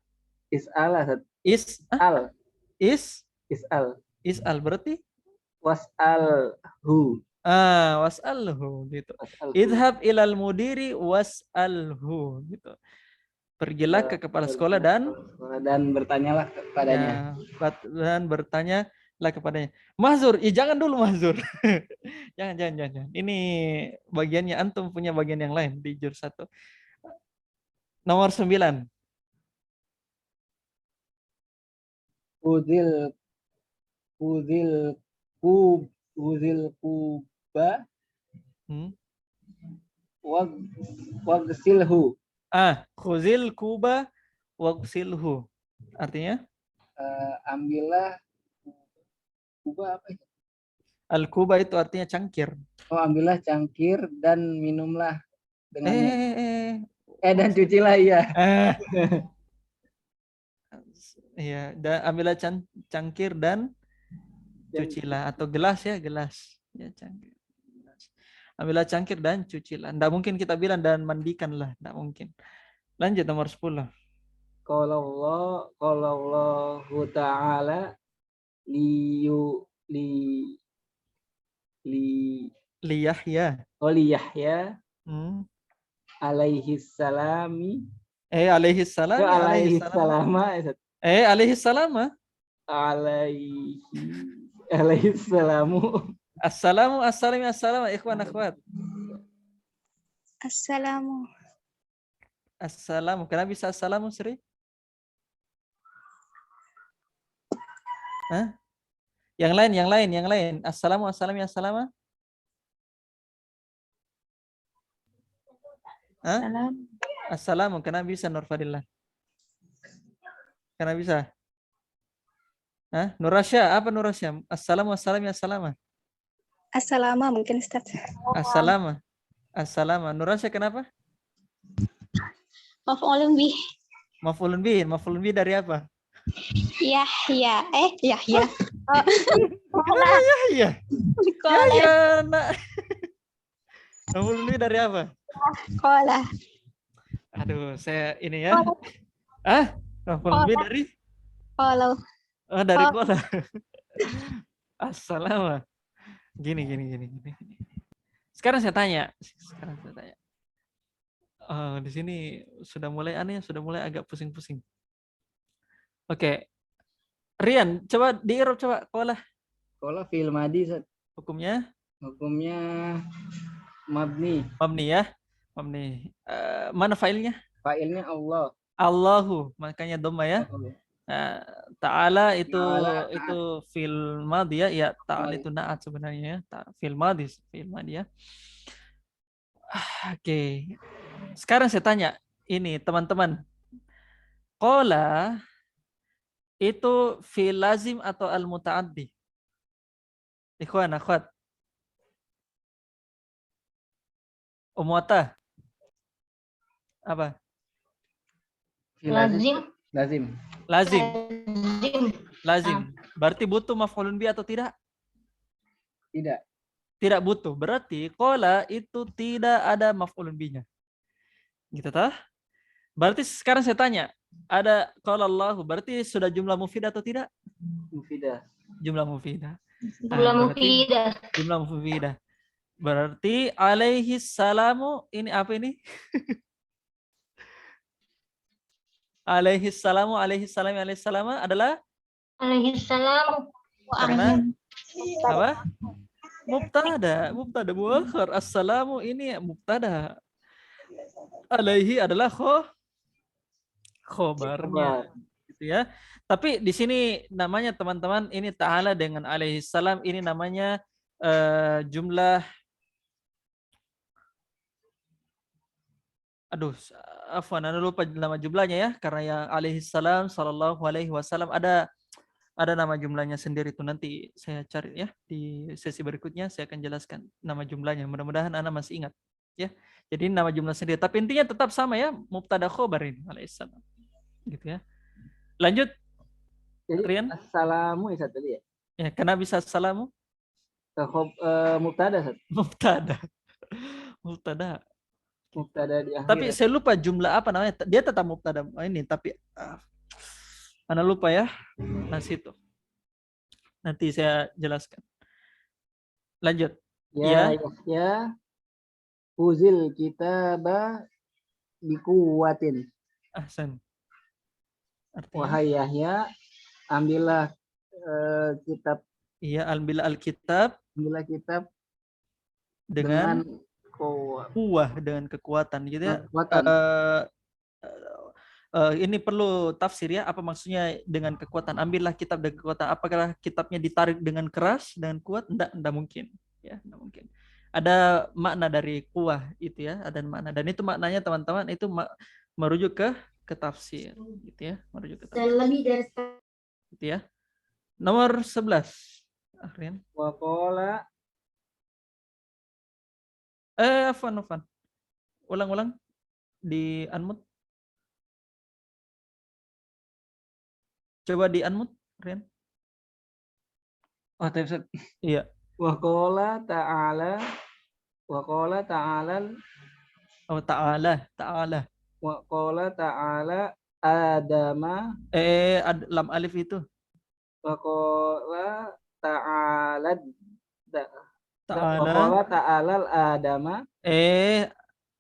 Is'al berarti was'alhu. Was'alhu gitu. Idhab ilal mudiri was'alhu gitu. Pergilah ke kepala sekolah dan bertanyalah kepadanya. Dan bertanyalah kepadanya. Mahzur, jangan dulu Mahzur. jangan. Ini bagiannya antum punya bagian yang lain di juz 1. Nomor 9. Uzil uzil uzil kuba Hmm? wagsilhu. Khuzil kuba wagsilhu. Artinya Ambillah kuba apa itu? al-kuba itu artinya cangkir. Oh, ambillah cangkir dan minumlah dengannya. Dan Maksud- cucilah, iya. Iya, ambillah cangkir dan cucilah, atau gelas ya, gelas. Ya, cangkir. Gelas. Ambillah cangkir dan cucilah. Nggak mungkin kita bilang dan mandikanlah, nggak mungkin. Lanjut nomor 10. Qala Allahu ta'ala liyu li Liyahya. Yahya Hmm. alaihi salami Alaihi salam ya, alaihi alaihi salam. salama Alaihi salam. alaihi salamu. Assalamu ikhwan akhwat. Assalamu. Assalamu. Kenapa bisa assalamu, Sri? Hah? Yang lain. Assalamu. Hah? Salam. Assalamu. Kenapa bisa, Nur Fadillah? Kenapa bisa? Hah? Nurasya, apa Nurasya? Assalamu. Assalamu mungkin Ustaz. Assalamu. Nurasya kenapa? Maf'ulun bih. Maf'ulun bih dari apa? Yahya. Yahya. Iya. Qala. Ya, nak. Maf'ulun bih dari apa? Qala. Aduh, saya ini ya. Maf'ulun bih dari? Qala. Oh, dari kola. Assalamu. Gini. Sekarang saya tanya. Di sini sudah mulai aneh, sudah mulai agak pusing-pusing. Oke. Rian, coba di-i'rab coba kola. Qala fi'il madi, Hukumnya mabni. mabni ya. Mabni. Mana failnya? Fa'ilnya Allah. Allahu, makanya dhamma ya. Ta'ala itu Ta'ala, itu fil madhi ya. Ta'ala itu na'at sebenarnya ya. Fil madhi ya. Oke. Sekarang saya tanya ini teman-teman. Qala itu fil lazim atau al muta'addi? Ikhwan, akhwat. Umwata. Apa? Lazim. Lazim. Berarti butuh maf'ulun bi atau tidak? Tidak. Tidak butuh. Berarti qala itu tidak ada maf'ulun binya. Gitu tah? Berarti sekarang saya tanya, ada qala Allahu, berarti sudah jumlah mufidah atau tidak? Mufidah. Jumlah mufidah. Jumlah mufidah. Berarti alaihi salamu ini apa ini? Alaihi salamu adalah Alaihi salam. karena apa? Mubtada muakhar. Assalamu ini mubtada. Alaihi adalah khobarnya. Gitu ya. Tapi di sini namanya teman-teman ini ta'ala dengan alaihi salam ini namanya jumlah afwan, anda lupa nama jumlahnya ya, karena yang alaihi salam sallallahu alaihi wasallam ada nama jumlahnya sendiri, itu nanti saya cari ya di sesi berikutnya, saya akan jelaskan nama jumlahnya. Mudah-mudahan anda masih ingat ya. Jadi nama jumlah sendiri, tapi intinya tetap sama ya, mubtada khobar ini alaihi salam. Gitu ya. Lanjut. Jadi Rian. assalamu ya tadi ya. Ya, kenapa bisa assalamu? Mubtada Sat. Mubtada di akhir. Tapi saya lupa jumlah apa namanya. Dia tetap mubtada ini, tapi Anda lupa ya. Nah, situ. Nanti saya jelaskan. Lanjut. Ya. Uzil kitaba bikuwatin. Ahsan. Artinya, Wahai Yahya, ambillah kitab. iya, ambil alkitab Ambillah kitab dengan kuwah, dengan kekuatan gitu ya. Kekuatan. ini perlu tafsir ya, apa maksudnya dengan kekuatan? Ambillah kitab dengan kekuatan. Apakah kitabnya ditarik dengan keras, dengan kuat? Enggak mungkin. Ya, enggak mungkin. Ada makna dari kuah itu ya, ada makna. Dan itu maknanya teman-teman itu merujuk ke tafsir, gitu ya, merujuk ke tafsir. Gitu ya. Nomor 11. Akhirnya. Waqala Afwan. Ulang-ulang di unmute. Coba di unmute, Rian. oh Ustaz. Iya. Waqala ta'ala Oh, ta'ala. waqala ta'ala Adama Lam alif itu. waqala ta'ala Ta'ala. waqala ta'ala Adama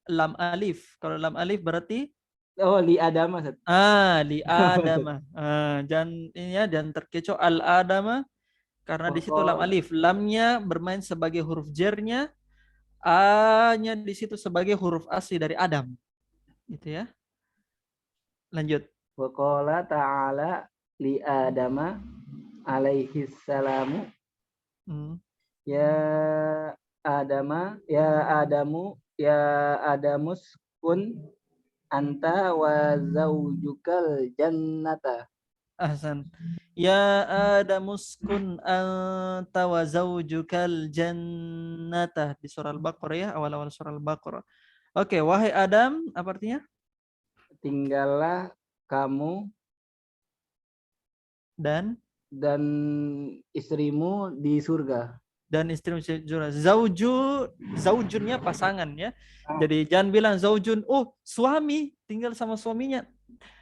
Lam alif. Kalau lam alif berarti li Adama Ustaz. li Adama. Jangan terkecoh al Adama karena di situ lam alif. Lamnya bermain sebagai huruf jernya, A-nya di situ sebagai huruf asli dari Adam. Gitu ya. Lanjut. Waqala ta'ala li Adama alaihi salamu ya Adamus kun anta wa zaujukal jannata. Ahsan. Ya Adamuskun anta wa zaujukal jannata di surah Al-Baqarah ya, awal-awal surah Al-Baqarah. Oke, wahai Adam, apa artinya? Tinggallah kamu Dan istrimu di surga. dan istrimu surga. Zaujunnya pasangan ya. Jadi jangan bilang zaujun, suami, tinggal sama suaminya.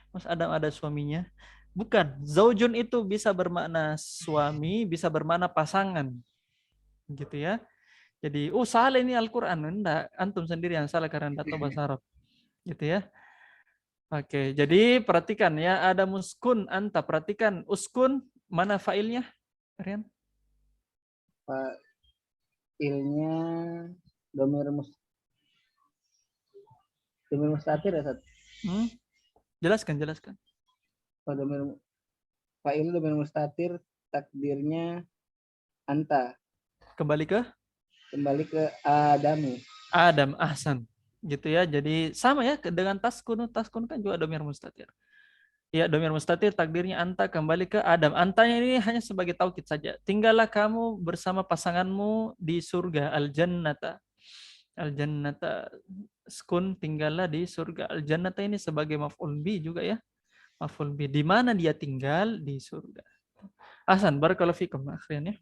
Mas Adam ada suaminya. Bukan, zaujun itu bisa bermakna suami, bisa bermakna pasangan. Gitu ya. Jadi, salah ini Al-Quran. Enggak, antum sendiri yang salah karena enggak tahu bahasa Arab. Gitu ya. Oke, jadi perhatikan ya, ada muskun anta. Perhatikan, uskun, mana failnya? Rian? Failnya domir mustatir ya, Ustaz? Jelaskan. Fa'il domir mustatir, takdirnya anta. Kembali ke Adamu. Adam, ahsan. Gitu ya. Jadi sama ya dengan taskun kan juga domir mustatir. Ya, domir mustatir takdirnya anta kembali ke Adam. Antanya ini hanya sebagai taukid saja. Tinggallah kamu bersama pasanganmu di surga, al-jannata. Al-jannata skun, tinggallah di surga. Al-jannata ini sebagai maf'ul bi juga ya. Maf'ul bi. Di mana dia tinggal? Di surga. Ahsan, barakallahu fikum akhirnya.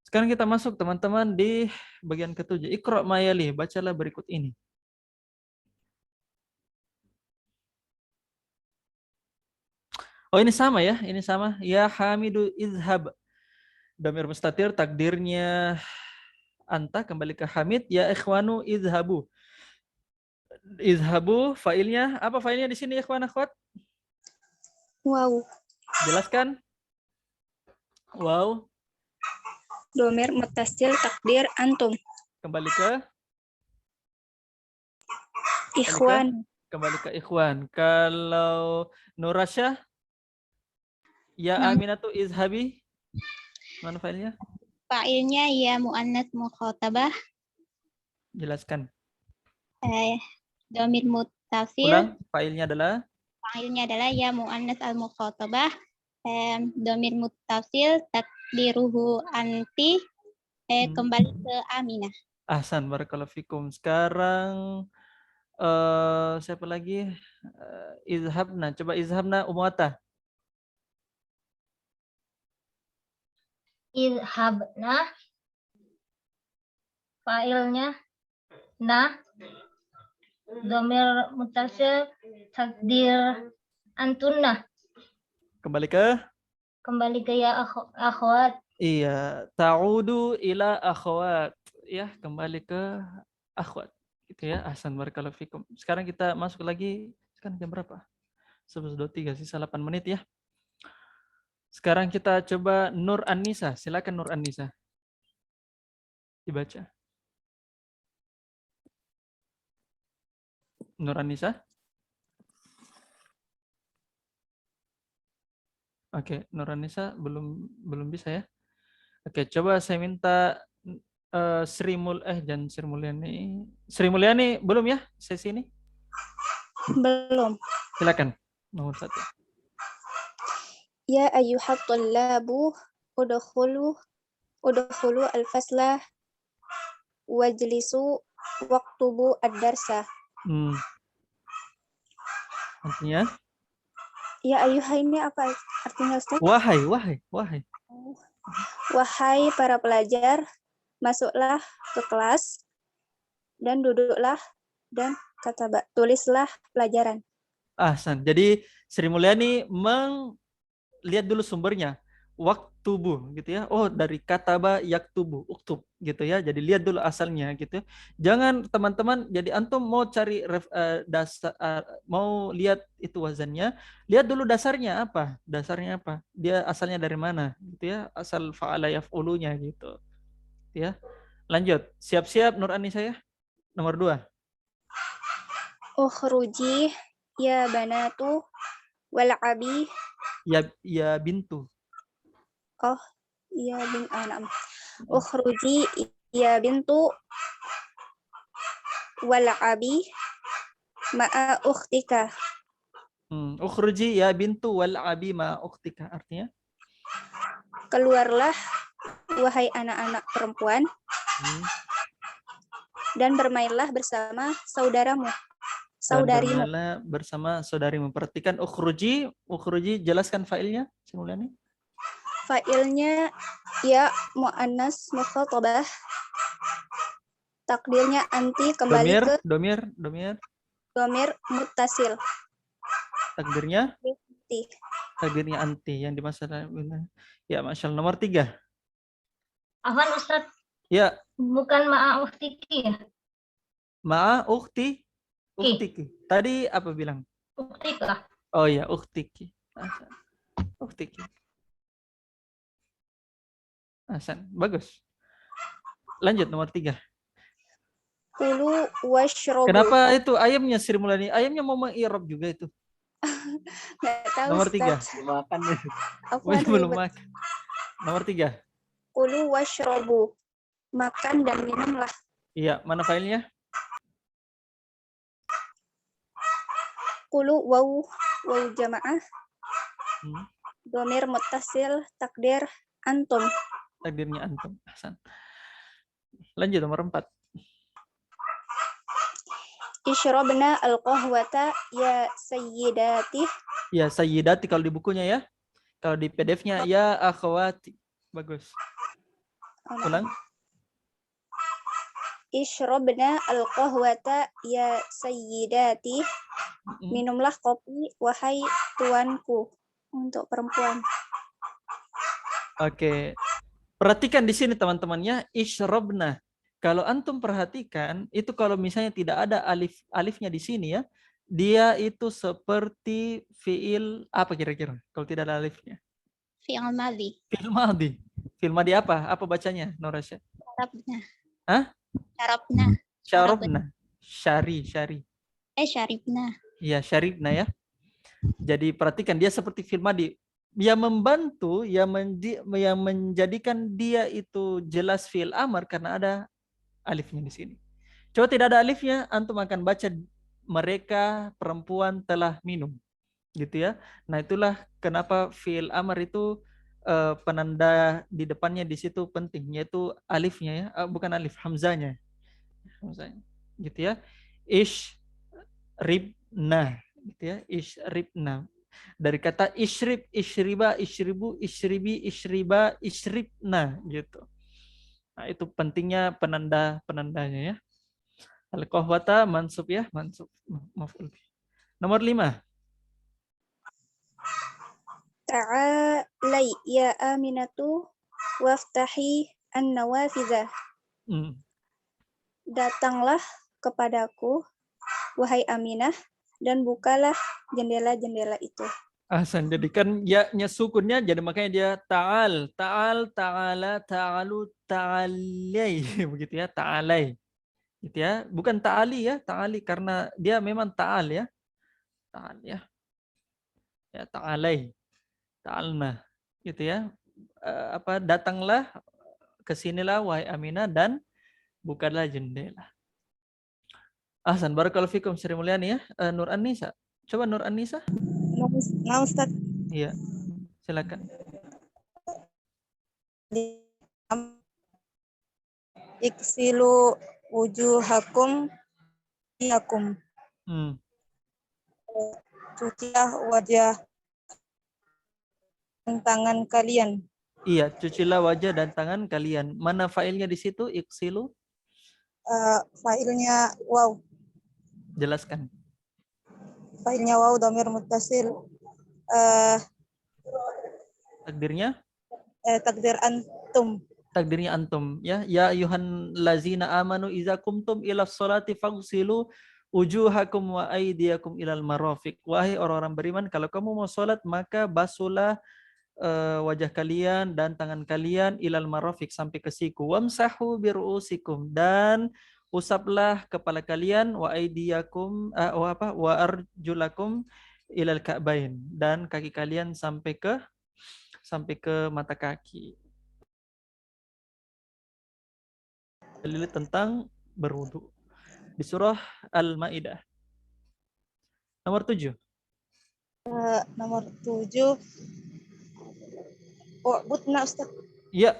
Sekarang kita masuk teman-teman di bagian ke-7. Iqra' ma yali, bacalah berikut ini. Oh, ini sama ya, ini sama. Ya Hamidu izhab. Dhamir mustatir takdirnya anta kembali ke Hamid. Ya ikhwanu izhabu. Izhabu failnya apa failnya di sini ikhwan akhwat? Wow. Jelaskan. Wow. Domir mutasil takdir antum. Kembali ke Ikhwan. Kembali ke ikhwan. Kalau Nurasya, ya Aminatu izhabi. Mana failnya? Fa'ilnya ya mu'annas mukhatabah. Jelaskan. Domir mutasil. Ulang, failnya adalah Ya mu'annas al-mukhatabah. Domir mutasil takdiruhu anti. Kembali ke Aminah. Ahsan, barakallahu fikum. Sekarang siapa lagi? Izhabna. Coba izhabna Umwata. Izhabna. Failnya na. Domir mutasil takdir antunna. Kembali ke Ya akhwat. iya, ta'udu ila akhwat. Ya, kembali ke akhwat. Gitu ya. Ahsan, barakallahu fikum. Sekarang kita masuk lagi. Sekarang jam berapa? 11.23, sisa 8 menit ya. Sekarang kita coba Nur An-Nisa. Silakan Nur An-Nisa. Dibaca. Nur An-Nisa. Oke, Nuranisa belum bisa ya. Oke, coba saya minta jangan Sri Mulyani. Sri Mulyani belum ya sesi ini? Belum. Silakan. Nomor 1. Ya ayyuhat tullabu udkhulu al-fasla wajlisu waktubu ad-darsa. Artinya? Ya ayyuha ini apa artinya, Ustaz? Wahai. Wahai para pelajar, masuklah ke kelas dan duduklah dan tulislah pelajaran. Ahsan. Jadi Sri Mulyani lihat dulu sumbernya. Waktubu gitu ya. Oh, dari kataba yaktubu, uktub gitu ya. Jadi lihat dulu asalnya gitu. Jangan teman-teman jadi antum mau cari mau lihat itu wazannya, lihat dulu dasarnya apa? Dasarnya apa? Dia asalnya dari mana gitu ya. Asal fa'ala yaf'ulunya gitu. Ya. Lanjut. Siap-siap Nur Anisa ya. Nomor 2. Ukhruji ya banatu wal'abi. Ya bintu. Oh, iya na'am. Ukhruji ya bintu wal'abi ma'a ukhtika. Ukhruji ya bintu wal'abi ma'a ukhtika. Artinya? Keluarlah wahai anak-anak perempuan dan bermainlah bersama saudarimu. Bermainlah bersama saudarimu. Perhatikan ukhruji jelaskan failnya Mulyani. Failnya ya muannas mukhatabah. Takdirnya anti kembali ke domir muttasil. Takdirnya anti. Takdirnya anti yang dimaksud. Ya, Masya Allah. Nomor 3. Afwan Ustaz, Ya, bukan ma'a uhtiki ya? ma'a uktiki. Tadi apa bilang? Uhtika. Oh ya, uktiki. Uktiki. Hasan, bagus. Lanjut nomor 3. Kulu washrobu. Kenapa itu ayamnya Sri Mulyani? Ayamnya mau mengirab juga itu. Nggak tahu, Nomor 3. Makan deh. Belum makan. Nomor 3. Kulu washrobu. Makan dan minumlah. Iya, mana filenya? Kulu waw jamaah. Domir muttasil takdir antum. Takdirnya antum. Hasan. Lanjut nomor 4. Isyrobna al-qahwata ya sayyidati. Ya, sayyidati kalau di bukunya ya. Kalau di PDF-nya ya akhwati. Bagus. Ulang. Isyrobna al-qahwata ya sayyidati. Minumlah kopi wahai tuanku. Untuk perempuan. Oke. Perhatikan di sini teman-temannya, isyrobna. Kalau antum perhatikan, itu kalau misalnya tidak ada alifnya di sini ya, dia itu seperti fiil apa kira-kira? Kalau tidak ada alifnya. Fi'il madhi. Fi'il madhi. Fi'il madhi apa? Apa bacanya, Norasya? Syarabna. Hah? Syarabna. Syarabna. Syari. Syaribna. Iya, syaribna ya. Jadi perhatikan dia seperti fi'il madhi. Yang membantu, yang menjadikan dia itu jelas fi'il amar karena ada alifnya di sini. Coba tidak ada alifnya, antum akan baca mereka perempuan telah minum, gitu ya. Nah itulah kenapa fi'il amar itu penanda di depannya di situ penting, yaitu alifnya ya, bukan alif, hamzanya, gitu ya. Ishribna, gitu ya. Ishribna. Dari kata ishrib, ishriba, ishribu, ishribi, ishriba, ishribna gitu. Nah, itu pentingnya penandanya ya. Al-qahwata mansub ya, mansub maf'ul. Nomor 5. Ta'alai ya Aminatu waftahi an-nawafidha. Datanglah kepadaku wahai Aminah dan bukalah jendela-jendela itu. Ahsan, jadikan ya-nya sukunnya, jadi makanya dia ta'al, ta'ala, ta'alu, ta'alai, begitu ya, ta'alai. Gitu ya, bukan ta'ali ya, ta'ali karena dia memang ta'al ya. Ta'al ya. Ya, ta'alai. Ta'alna. Gitu ya. Datanglah ke sinilah wahai Aminah dan bukalah jendela. Ahsan, barakallahu fikum Sri Mulyani ya. Nur An-Nisa. Coba Nur An-Nisa. Nah, Ustaz. Iya. Silakan. Iksilu wujuhakum iyakum. Cucilah wajah dan tangan kalian. Iya, cucilah wajah dan tangan kalian. Mana failnya di situ? Iksilu. Failnya waw. Jelaskan. Failnya waw dhamir muttasil. Takdirnya? Takdir antum. Takdirnya antum ya. Ya ayuhan lazina amanu iza kumtum ila sholati faghsilu wujuhakum wa aydiyakum ilal marafiq. Wahai orang-orang beriman, kalau kamu mau sholat maka basuhlah wajah kalian dan tangan kalian ilal marafiq sampai ke siku. Wamsahu biru'usikum, dan usaplah kepala kalian, wa aydiyakum wa arjulakum ilal ka'bain, dan kaki kalian sampai ke mata kaki. Dalil tentang berwudu di surah Al-Maidah. Nomor 7. Nomor 7. U'budna Ustaz. Ya.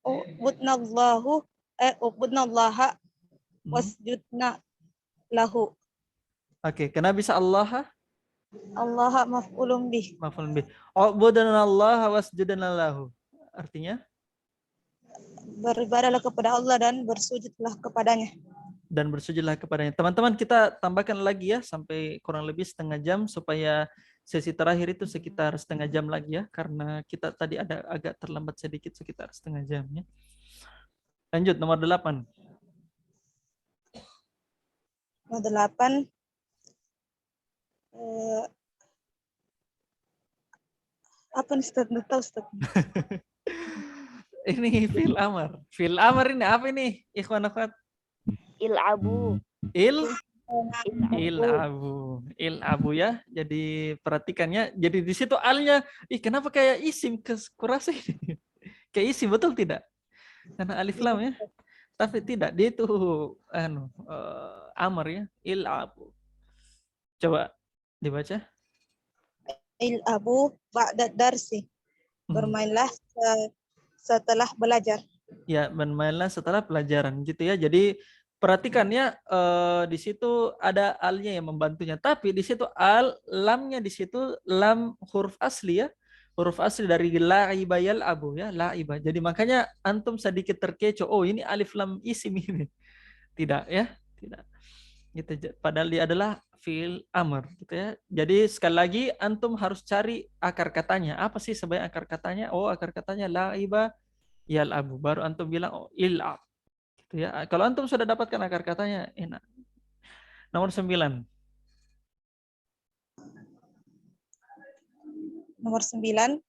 U'budna Allaha wasjudna lahu. Oke, kenapa bisa Allah? Allah maf'ulun bih. Maf'ulun bih. U'budna Allah wasjudna lahu. Artinya? Beribadahlah kepada Allah dan bersujudlah kepadanya. Dan bersujudlah kepadanya. Teman-teman, kita tambahkan lagi ya sampai kurang lebih setengah jam supaya sesi terakhir itu sekitar setengah jam lagi ya, karena kita tadi ada agak terlambat sedikit sekitar setengah jam ya. Lanjut nomor 8. Nomor 8. Apa nih Ustaz? Nggak tahu Ustaz. Ini fil amar. Fil amar ini apa ini? Ikhwan akhwat. Il'abu. Il'abu ya. Jadi perhatikannya. Jadi di situ alnya, kenapa kayak isim kurasa ini? Kayak isim, betul tidak? Karena alif lam ya. Tapi tidak, dia itu amar ya. Il'abu. Coba dibaca. Il'abu ba'da darsi. Bermainlah setelah belajar. Ya, bermainlah setelah pelajaran gitu ya. Jadi perhatikannya di situ ada alnya yang membantunya. Tapi di situ lamnya di situ lam huruf asli ya. Huruf asli dari la'iba yal'abu ya, la'iba. Jadi makanya antum sedikit terkecoh. Oh, ini alif lam isim ini. Tidak ya, tidak. Gitu. Padahal dia adalah fi'il amr gitu ya. Jadi sekali lagi antum harus cari akar katanya. Apa sih sebenarnya akar katanya? Oh, akar katanya la'iba yal'abu. Baru antum bilang oh il'ab. Gitu ya. Kalau antum sudah dapatkan akar katanya, enak. Nomor 9. Nomor 9.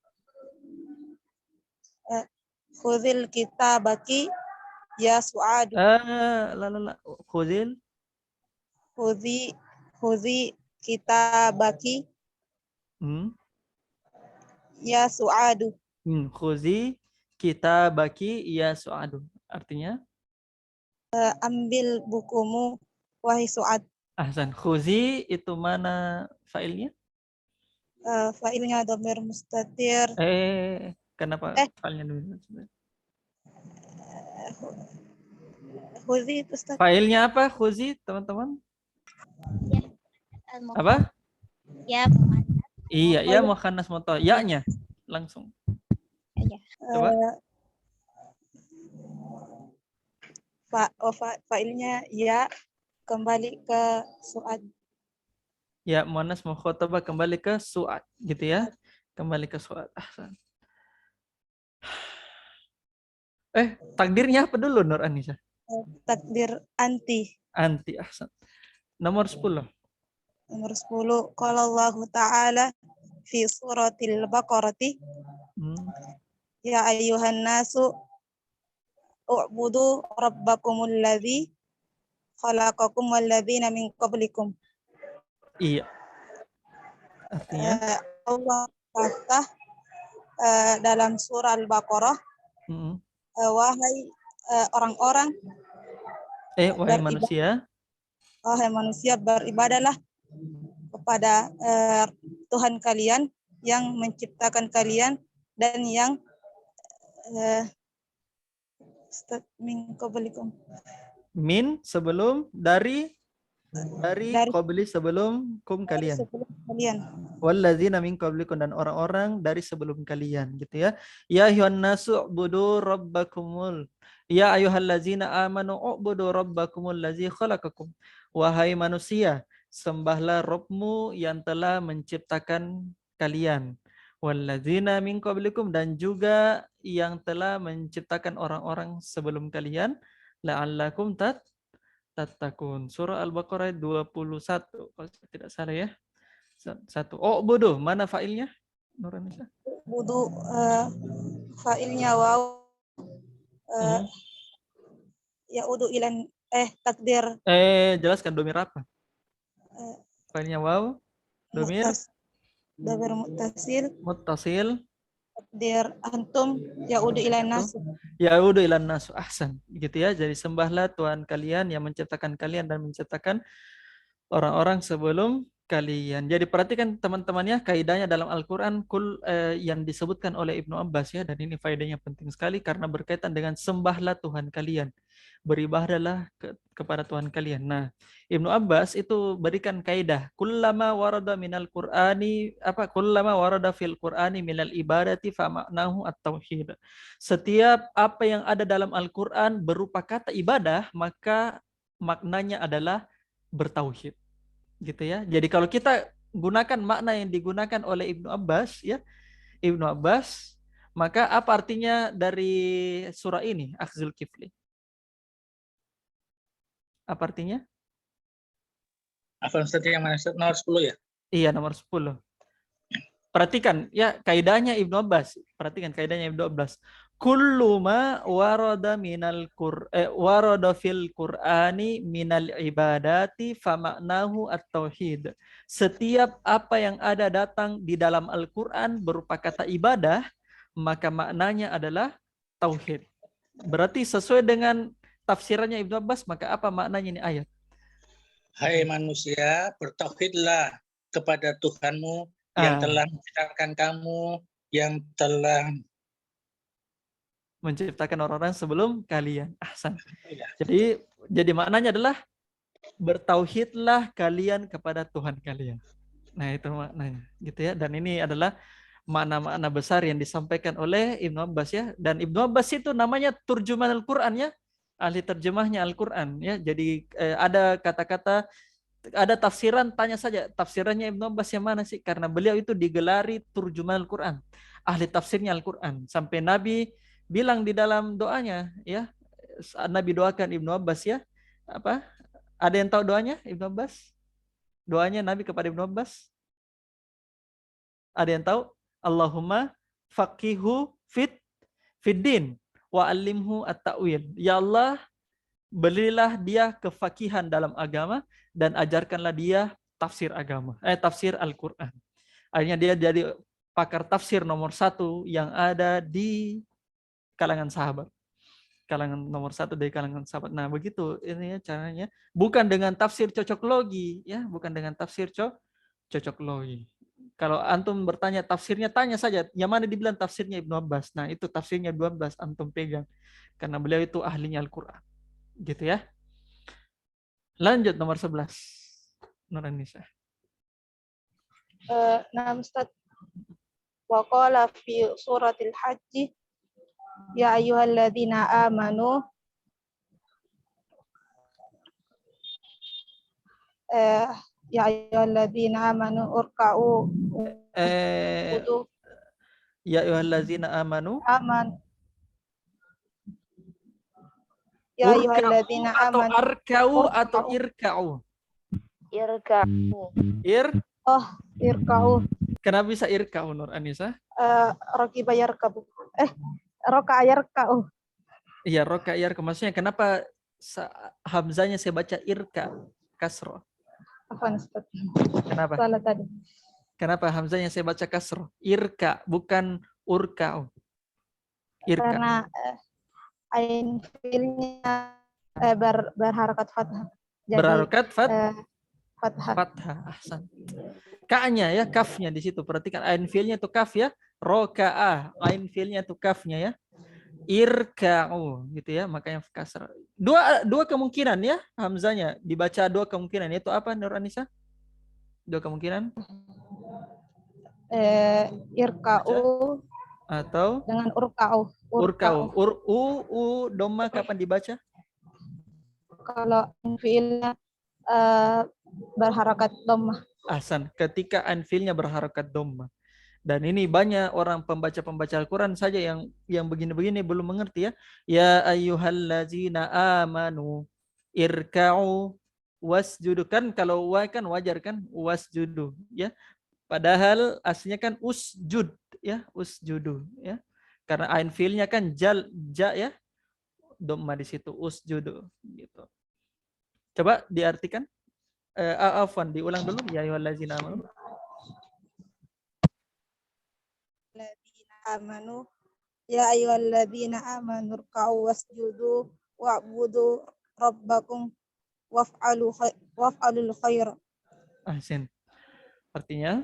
Khudhil kitabaki ya su'adu. Khudhi kitabaki ya su'adu. Khudhi kitabaki ya su'adu. Artinya? Ambil bukumu wahai Su'ad. Ahsan. Khudhi itu mana failnya? Failnya dhamir mustatir. Kenapa failnya dulu? Khudhi itu Ustaz. Failnya apa Khudhi, teman-teman? Apa? Ya, Iya, ya mukhannas mudhaf. Ya-nya langsung. Coba. Failnya ya kembali ke Su'ad. Ya, muannas mukhatabah kembali ke Su'ad gitu ya. Kembali ke Su'ad. Ahsan. Takdirnya apa dulu Nur Anisa? Takdir anti. Anti, ahsan. Nomor 10. Nomor 10. Qala Allah Ta'ala fi suratil Baqarati. Ya ayyuhan nasu u'budu rabbakumul ladzi khalaqakum wal ladzina min qablikum. Iya. Artinya? Allah kata dalam surah Al-Baqarah, Mm-mm. wahai orang-orang, Wahai beribadah. manusia. Wahai manusia, beribadahlah kepada Tuhan kalian yang menciptakan kalian dan yang min qablikum. Min sebelum dari Dari qabli sebelum kum kalian. sebelum kalian. Walladzina min qablikum dan orang-orang dari sebelum kalian gitu ya. Ya ayyuhan nasu ubudu rabbakumul. Ya ayyuhallazina amanu ubudu rabbakumul ladzi khalaqakum. Wahai manusia, sembahlah Rabbmu yang telah menciptakan kalian. Walladzina min qablikum dan juga yang telah menciptakan orang-orang sebelum kalian. La'allakum tattaqun. Surah Al-Baqarah 21 kalau saya tidak salah ya. Satu. Oh, bodoh. Mana failnya? Nuranisa. Wudu fa'ilnya waw. Ya udu ilan takdir Jelaskan domir apa? Failnya waw. Domir domir muttasil. takdir antum ya udu ilan nas. Ya udu ilan nas. Ahsan. Gitu ya. Jadi sembahlah Tuhan kalian yang menciptakan kalian dan menciptakan orang-orang sebelum kalian. Jadi perhatikan teman-temannya kaidahnya dalam Al-Quran yang disebutkan oleh Ibnu Abbas ya, dan ini faedahnya penting sekali karena berkaitan dengan sembahlah Tuhan kalian, beribadahlah kepada Tuhan kalian. Nah, Ibnu Abbas itu berikan kaidah kullama warada minal Qur'ani kullama warada fil Qur'ani minal ibadati fa ma'nahu at-tauhid. Setiap apa yang ada dalam Al-Quran berupa kata ibadah maka maknanya adalah bertauhid. Gitu ya. Jadi kalau kita gunakan makna yang digunakan oleh Ibnu Abbas ya, Ibnu Abbas, maka apa artinya dari surah ini, Akhzul Kifli? Apa artinya? Apa Ustaz yang mana? Nomor 10 ya? Iya, nomor 10. Perhatikan ya kaidahnya Ibnu Abbas. Perhatikan kaidahnya Ibnu Abbas. Kullu ma warada warada fil Qur'ani minal ibadati fa ma'nahu at-tauhid. Setiap apa yang ada datang di dalam Al-Qur'an berupa kata ibadah, maka maknanya adalah tauhid. Berarti sesuai dengan tafsirannya Ibnu Abbas, maka apa maknanya ini ayat? Hai manusia, bertauhidlah kepada Tuhanmu yang telah menciptakan kamu, yang telah menciptakan orang-orang sebelum kalian. Ahsan. Jadi maknanya adalah bertauhidlah kalian kepada Tuhan kalian. Nah, itu maknanya, gitu ya. Dan ini adalah makna-makna besar yang disampaikan oleh Ibnu Abbas ya. Dan Ibnu Abbas itu namanya turjuman Al-Qur'an ya. Ahli terjemahnya Al-Qur'an ya. Jadi ada kata-kata, ada tafsiran, tanya saja tafsirannya Ibnu Abbas yang mana sih? Karena beliau itu digelari turjuman Al-Qur'an, ahli tafsirnya Al-Qur'an. Sampai Nabi bilang di dalam doanya ya, Nabi doakan Ibnu Abbas ya, apa? Ada yang tahu doanya Ibnu Abbas? Doanya Nabi kepada Ibnu Abbas? Ada yang tahu? Allahumma faqihu fiddin wa alimhu at-ta'wil. Ya Allah, berilah dia kefakihan dalam agama dan ajarkanlah dia tafsir agama, tafsir Al-Qur'an. Akhirnya dia jadi pakar tafsir nomor 1 yang ada di kalangan sahabat. Kalangan nomor 1 dari kalangan sahabat. Nah, begitu ini ya caranya. Bukan dengan tafsir cocok logi ya, bukan dengan tafsir cocok logi. Kalau antum bertanya tafsirnya, tanya saja yang mana dibilang tafsirnya Ibnu Abbas. Nah, itu tafsirnya Ibnu Abbas antum pegang karena beliau itu ahlinya Al-Qur'an. Gitu ya. Lanjut nomor 11. Nuranisa. Nah, Ustaz. Wa qala fi suratil Hajj ya ayyuhalladzina amanu ya ayyuhalladzina amanu urka'u ya ayyuhalladzina amanu ya ayyuhalladzina atau amanu arka'u atau irka'u? Irka'u. Kenapa bisa irka'u Nur Anisa? Raqiba yarkabu. Roka yarka'u. Iya, roka yarka. Maksudnya kenapa hamzanya saya baca irka kasro? Afwan, Ustaz. Kenapa? Salah tadi. Kenapa hamzahnya saya baca kasroh? Irka, bukan urka'u. Irka. Karena ain fiilnya berharakat fathah. Jadi Berharokat fathah. fathah. Ahsan. Ka-nya ya, kafnya di situ. Perhatikan ain fiilnya itu kaf ya. Roka'ah, ain fiilnya itu kafnya ya. Irka'u gitu ya, makanya kasrah. Dua kemungkinan ya hamzanya dibaca, dua kemungkinan. Itu apa Nur Anissa? Dua kemungkinan Irka'u atau dengan urka'u. urka'u. Doma kapan dibaca? Kalau fiilnya berharakat dhammah. Ahsan, ketika ain fiilnya berharakat doma. Dan ini banyak orang pembaca Al-Quran saja yang begini-begini belum mengerti ya. Ya ayyuhallazina amanu irka'u wasjudu. Kan kalau wa kan wajar kan wasjudu ya. Padahal aslinya kan usjud ya, usjudu ya. Karena ain fiilnya kan ja ya. Dhamma di situ usjudu gitu. Coba diartikan. Afwan, diulang dulu ya ayyuhallazina amanu. Amanu ya ayyuhalladzina amanu ruk'u wasjudu wa'budu rabbakum waf'alul khair. Ahsan. Artinya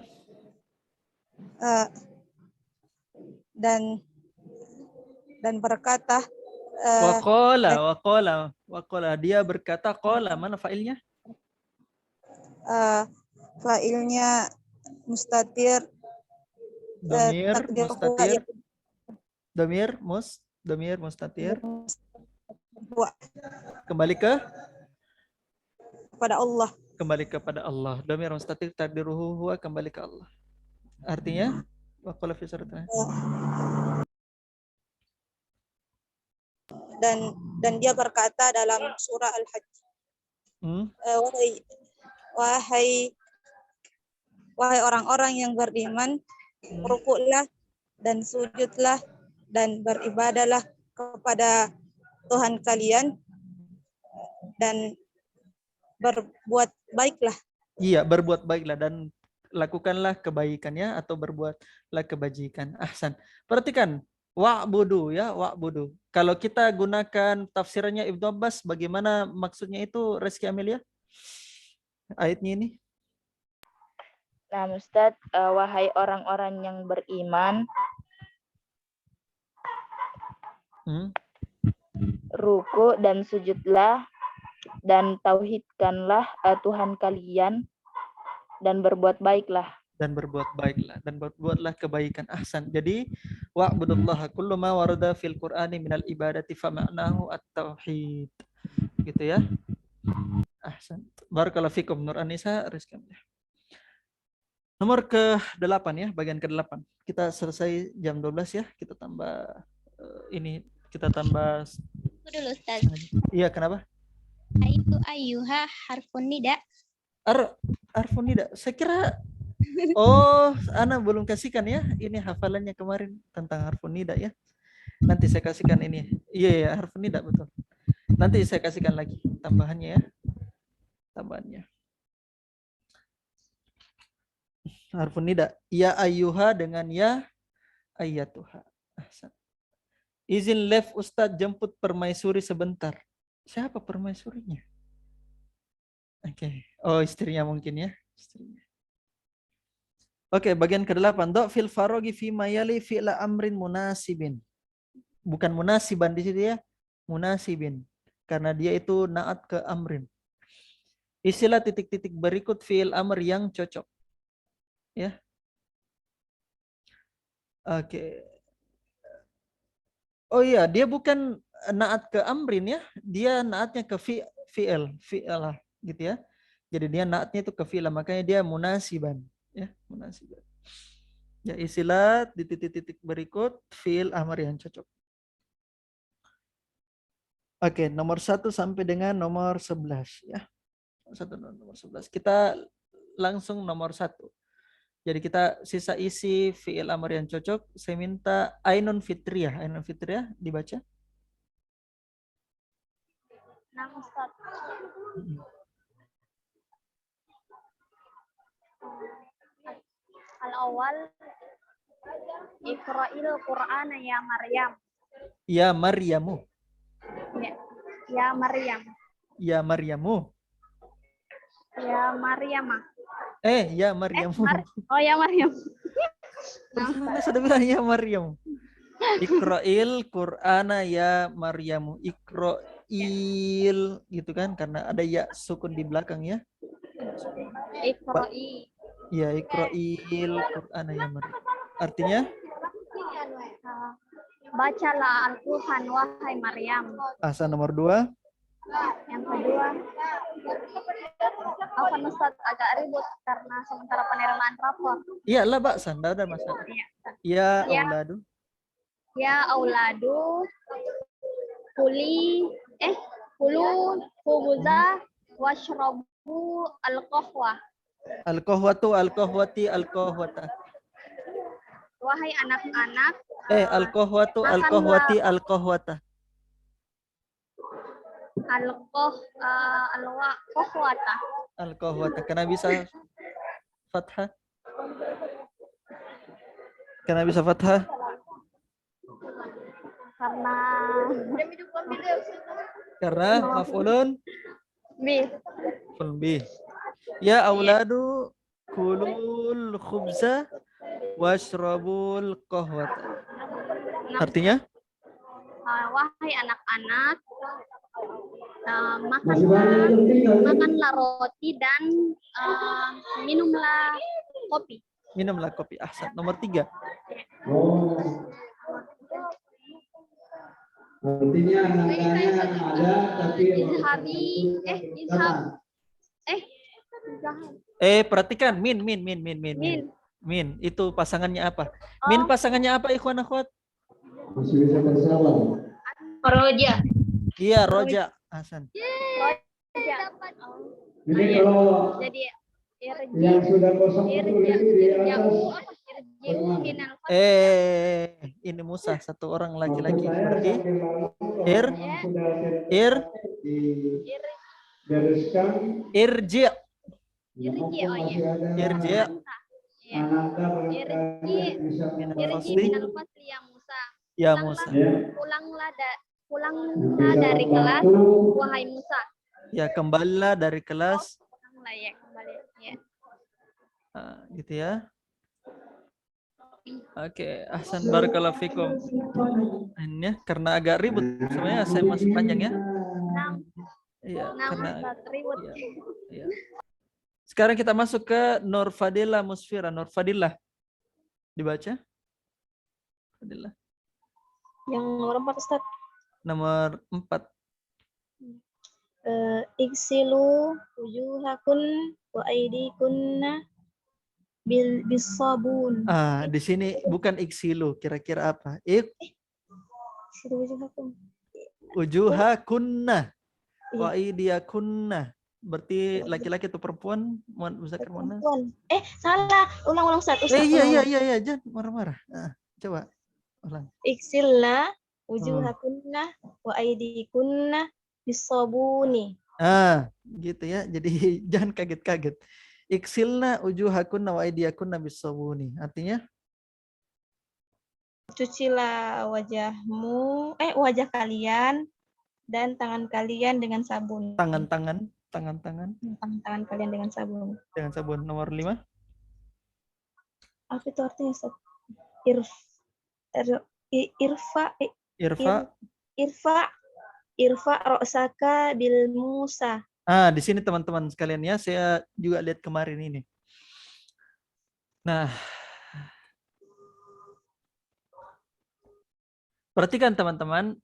Dan berkata waqala dia berkata qala, mana fa'ilnya? fa'ilnya mustatir Domir takdir mustatir. Domir mustatir. Kembali kepada Allah. Kembali kepada Allah. Domir mustatir takdiruhu huwa, kembali ke Allah. Artinya waqala fi suratnya. Dan dia berkata dalam surah Al-Hajj, wahai orang-orang yang beriman, rukuklah dan sujudlah dan beribadahlah kepada Tuhan kalian dan berbuat baiklah. Iya, berbuat baiklah dan lakukanlah kebaikannya atau berbuatlah kebajikan. Ahsan. Perhatikan wa'budu ya, wa'budu. Kalau kita gunakan tafsirannya Ibnu Abbas, bagaimana maksudnya itu, Reski Amelia? Ayatnya ini. Nah, Ustaz, wahai orang-orang yang beriman, ruku dan sujudlah dan tauhidkanlah Tuhan kalian dan berbuat baiklah. Dan berbuatlah kebaikan. Ahsan. Jadi wa'budullaha kullu ma warada fil Qur'ani minal ibadati fa ma'nahu at-tauhid. Gitu ya. Ahsan. Barakallahu fikum Nur Anissa, Rizky. Nomor ke-8 ya, bagian ke-8. Kita selesai jam 12 ya. Kita tambah kita tambah dulu Ustaz. Iya, kenapa? Itu ayyuha harfun nida. Harfun nida. Saya kira Ana belum kasihkan ya. Ini hafalannya kemarin tentang harfun nida ya. Nanti saya kasihkan ini. Iya, harfun nida betul. Nanti saya kasihkan lagi tambahannya ya. Tambahannya. Harfun nida. Ya ayyuha dengan ya ayyatuha. Ahsan. Izin live Ustadz jemput permaisuri sebentar. Siapa permaisurinya? Oke. Oh, istrinya mungkin ya. Istrinya. Oke, bagian ke-8. Do fil farogi fi mayali fi'la amrin munasibin. Bukan munasiban di situ ya. Munasibin. Karena dia itu naat ke amrin. Istilah titik-titik berikut fi'il amr yang cocok. Ya. Oke. Oh iya, dia bukan naat ke amrin ya. Dia naatnya ke fi'lah gitu ya. Jadi dia naatnya itu ke fi'lah, makanya dia munasiban. Ya, munasiban. Ya, istilah di titik-titik berikut fi'il amr yang cocok. Oke, nomor 1 sampai dengan nomor 11 ya. Nomor 11. Kita langsung nomor 1. Jadi kita sisa isi fi'il amr yang cocok. Saya minta ainun fitriyah. Ainun fitriyah dibaca. Nah, Ustaz. Al-awwal Iqra'il Qur'ana ya Maryam. Ya Maryamu. Ya, ya Maryam. Ya Maryamu. Ya Maryama. Ya Maryamu. Oh ya Maryam. Anda sudah bilang ya Maryam. Iqra'il Qur'ana ya Maryamu. Iqra'il gitu kan, karena ada ya sukun di belakang ya. Iqra'i. Ya Iqra'il Qur'ana ya Maryam. Artinya Bacalah Al-Quran wahai Maryam. Ahsan. Nomor 2. Yang kedua, apa Ustaz agak ribut karena sementara penerimaan rapor. Iya lah Pak, sanda ada masalah. Ya Ya. auladu. Ya auladu kulu khubza washrabu al-qahwa. Al-qahwatu, al-qahwati, al-qahwata. Wahai anak-anak, Al-qahwatu, makanlah al-qahwati, al-qahwata. al-qahwata. Al-qahwata. Karena bisa fathah. Karena bisa fathah. Karena maf'ulun Bis. bih. Ya auladu kulul khubza washrabul qahwata. Artinya? Wahai anak-anak, makanlah roti dan minumlah kopi. Minumlah kopi. Ahsan. Nomor 3. Artinya anak-anaknya ada tapi Perhatikan min. Itu pasangannya apa? Min pasangannya apa ikhwan akhwat? masih bisa bersama. Roja. Iya, roja. Ahsan. Jadi kalau Jadi yang sudah kosong itu di atas ini Musa, satu orang laki-laki. maksud saya Berarti sambil lalu Ir. kalau memang sudah dibereskan irji. Irji, oh masih iya. ada Irji. ananda barangkali bisa Irji minal fasli ya Musa. Ya Musa. Pulanglah dari kelas wahai Musa. Ya, kembalilah dari kelas. Pulanglah ya, kembali ya. Gitu ya. Oke, ahsan barakallahu fikum. Ini ya, karena agak ribut sebenarnya saya masih panjang ya. Iya, karena Ribut. iya. Sekarang kita masuk ke Nur Fadilah Musfira. Nur Fadilah. Dibaca. Fadilah. Yang nomor 4 Ustaz. Nomor 4. Iksilu wujuhakun wa aidikunna bisabun. Di sini bukan iksilu, kira-kira apa? Iksilu wujuhakun. Ujuhakunna wa idiyakunna. Berarti laki-laki atau perempuan? Muzakkar muannas. Salah. Ulang Ustaz. Iya, jangan marah-marah. Coba ulang. Iksilna wujuhakunna wa aidikunna bisabuni. Gitu ya. Jadi jangan kaget-kaget. Iksilna ujuhakunna wa aydiyakunna bisabuni. Artinya? Cucilah wajah kalian dan tangan kalian dengan sabun. Tangan-tangan. Tangan kalian dengan sabun. Dengan sabun. Nomor 5. Apa itu artinya Ustaz? Irfa ra'saka bil Musa. Di sini teman-teman sekalian ya, saya juga lihat kemarin ini. Nah, perhatikan teman-teman.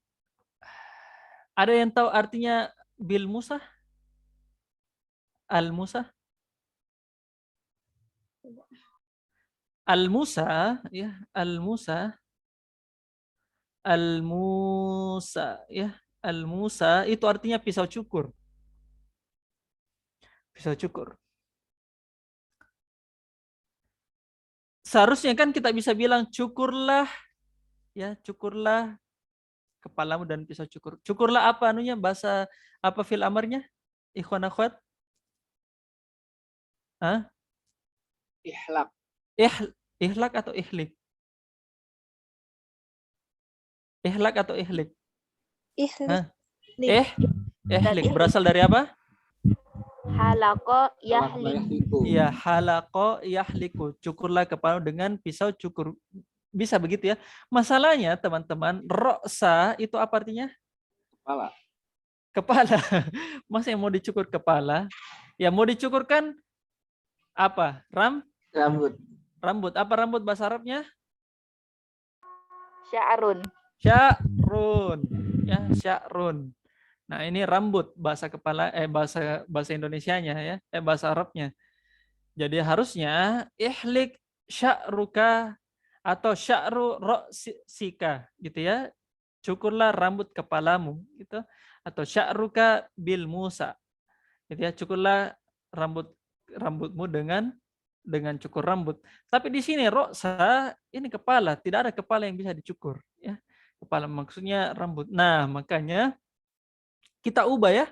Ada yang tahu artinya bil Musa? Al-Musa? Al-Musa, ya, Al-Musa. Al-Musa, ya. Al-Musa itu artinya pisau cukur. Pisau cukur. Seharusnya kan kita bisa bilang cukurlah, ya, cukurlah kepalamu dan pisau cukur. Cukurlah apa anunya, bahasa apa fil amarnya? Ikhwan akhwat? Ihlak. Ihlak atau ihlik? Ihlak atau ihlik? Ihlik. Hah? Ihlik Ihlik. berasal dari apa? Halaqo yahlik. Ya, halaqo yahliku. Cukurlah kepala dengan pisau cukur. Bisa begitu ya. Masalahnya teman-teman, roksa itu apa artinya? Kepala. Kepala. Masa yang mau dicukur kepala? Ya mau dicukurkan apa? Rambut. Rambut. Apa rambut bahasa Arabnya? Sya'run. Sya'run. Ya, sya'run. Nah, ini rambut bahasa kepala bahasa Indonesianya ya, bahasa Arabnya. Jadi harusnya ihlik sya'ruka atau sya'ru ra'sika gitu ya. Cukurlah rambut kepalamu gitu, atau sya'ruka bil musa. Gitu ya, cukurlah rambutmu dengan cukur rambut. Tapi di sini roksa ini kepala, tidak ada kepala yang bisa dicukur ya. Kepala maksudnya rambut. Nah, makanya kita ubah ya.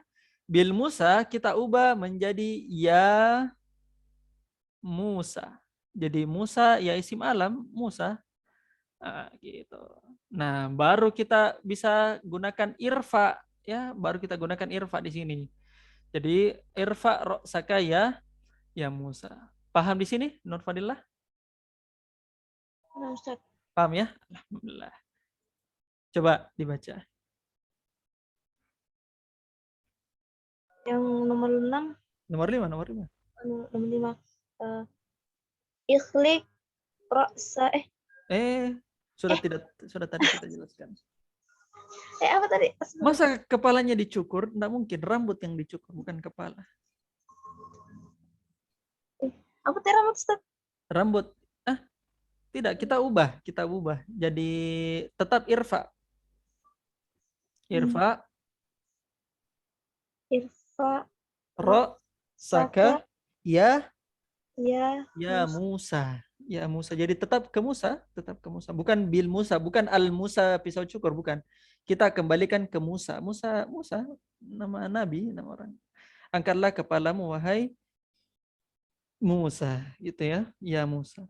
Bil Musa kita ubah menjadi ya Musa. Jadi Musa ya isim alam Musa. Nah, gitu. Nah, baru kita bisa gunakan irfa ya, baru kita gunakan irfa di sini. Jadi irfa ro'saka ya Musa. Paham di sini Nur Fadillah? Ustaz. Paham ya? Alhamdulillah. Coba dibaca. Yang nomor 6, Nomor 5, nomor 5. nomor 5. Ikhlik ra'sa Sudah tadi kita jelaskan. apa tadi? Masa kepalanya dicukur? Tidak mungkin, rambut yang dicukur, bukan kepala. Apa tadi rambut, Ustaz? Rambut. Tidak, kita ubah. Jadi tetap irfa. Irfa, Irfa ro, saka, ya ya Musa. Ya Musa. Jadi tetap ke Musa. Bukan bil Musa, bukan al Musa pisau cukur, bukan. Kita kembalikan ke Musa. Musa, nama nabi, nama orang. Angkatlah kepalamu wahai Musa, gitu ya. Ya Musa.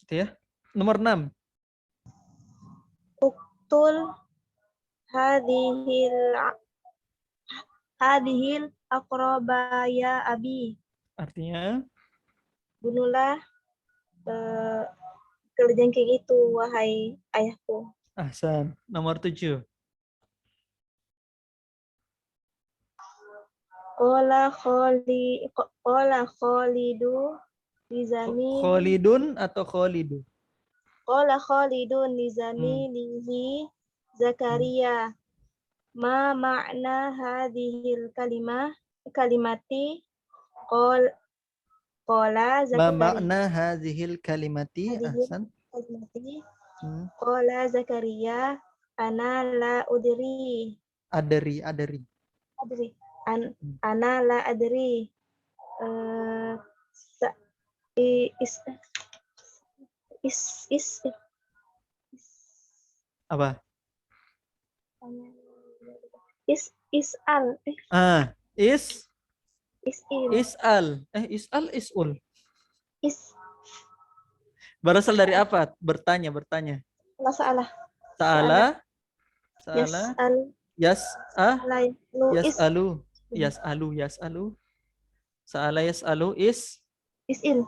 Gitu ya. Nomor 6. Uktul hadhil aqraba ya abi. Artinya Bunuhlah kelejengking itu wahai ayahku. ahsan. Nomor 7. Qala Khalidu lizami Khalidun atau Khalidu? Qala Khalidun lizami lihi Zakaria ma ma'na hadhil kalimati qala Ma Zakaria makna hadhil kalimati? Ahsan. kalimati qala Zakaria ana la udri Adari. ana la adri Apa? Is'al Is'al. Berasal dari apa? Bertanya. Masalah. Sa'ala. Yas'al. Yas'alu. Sa'ala yas'alu Is'il.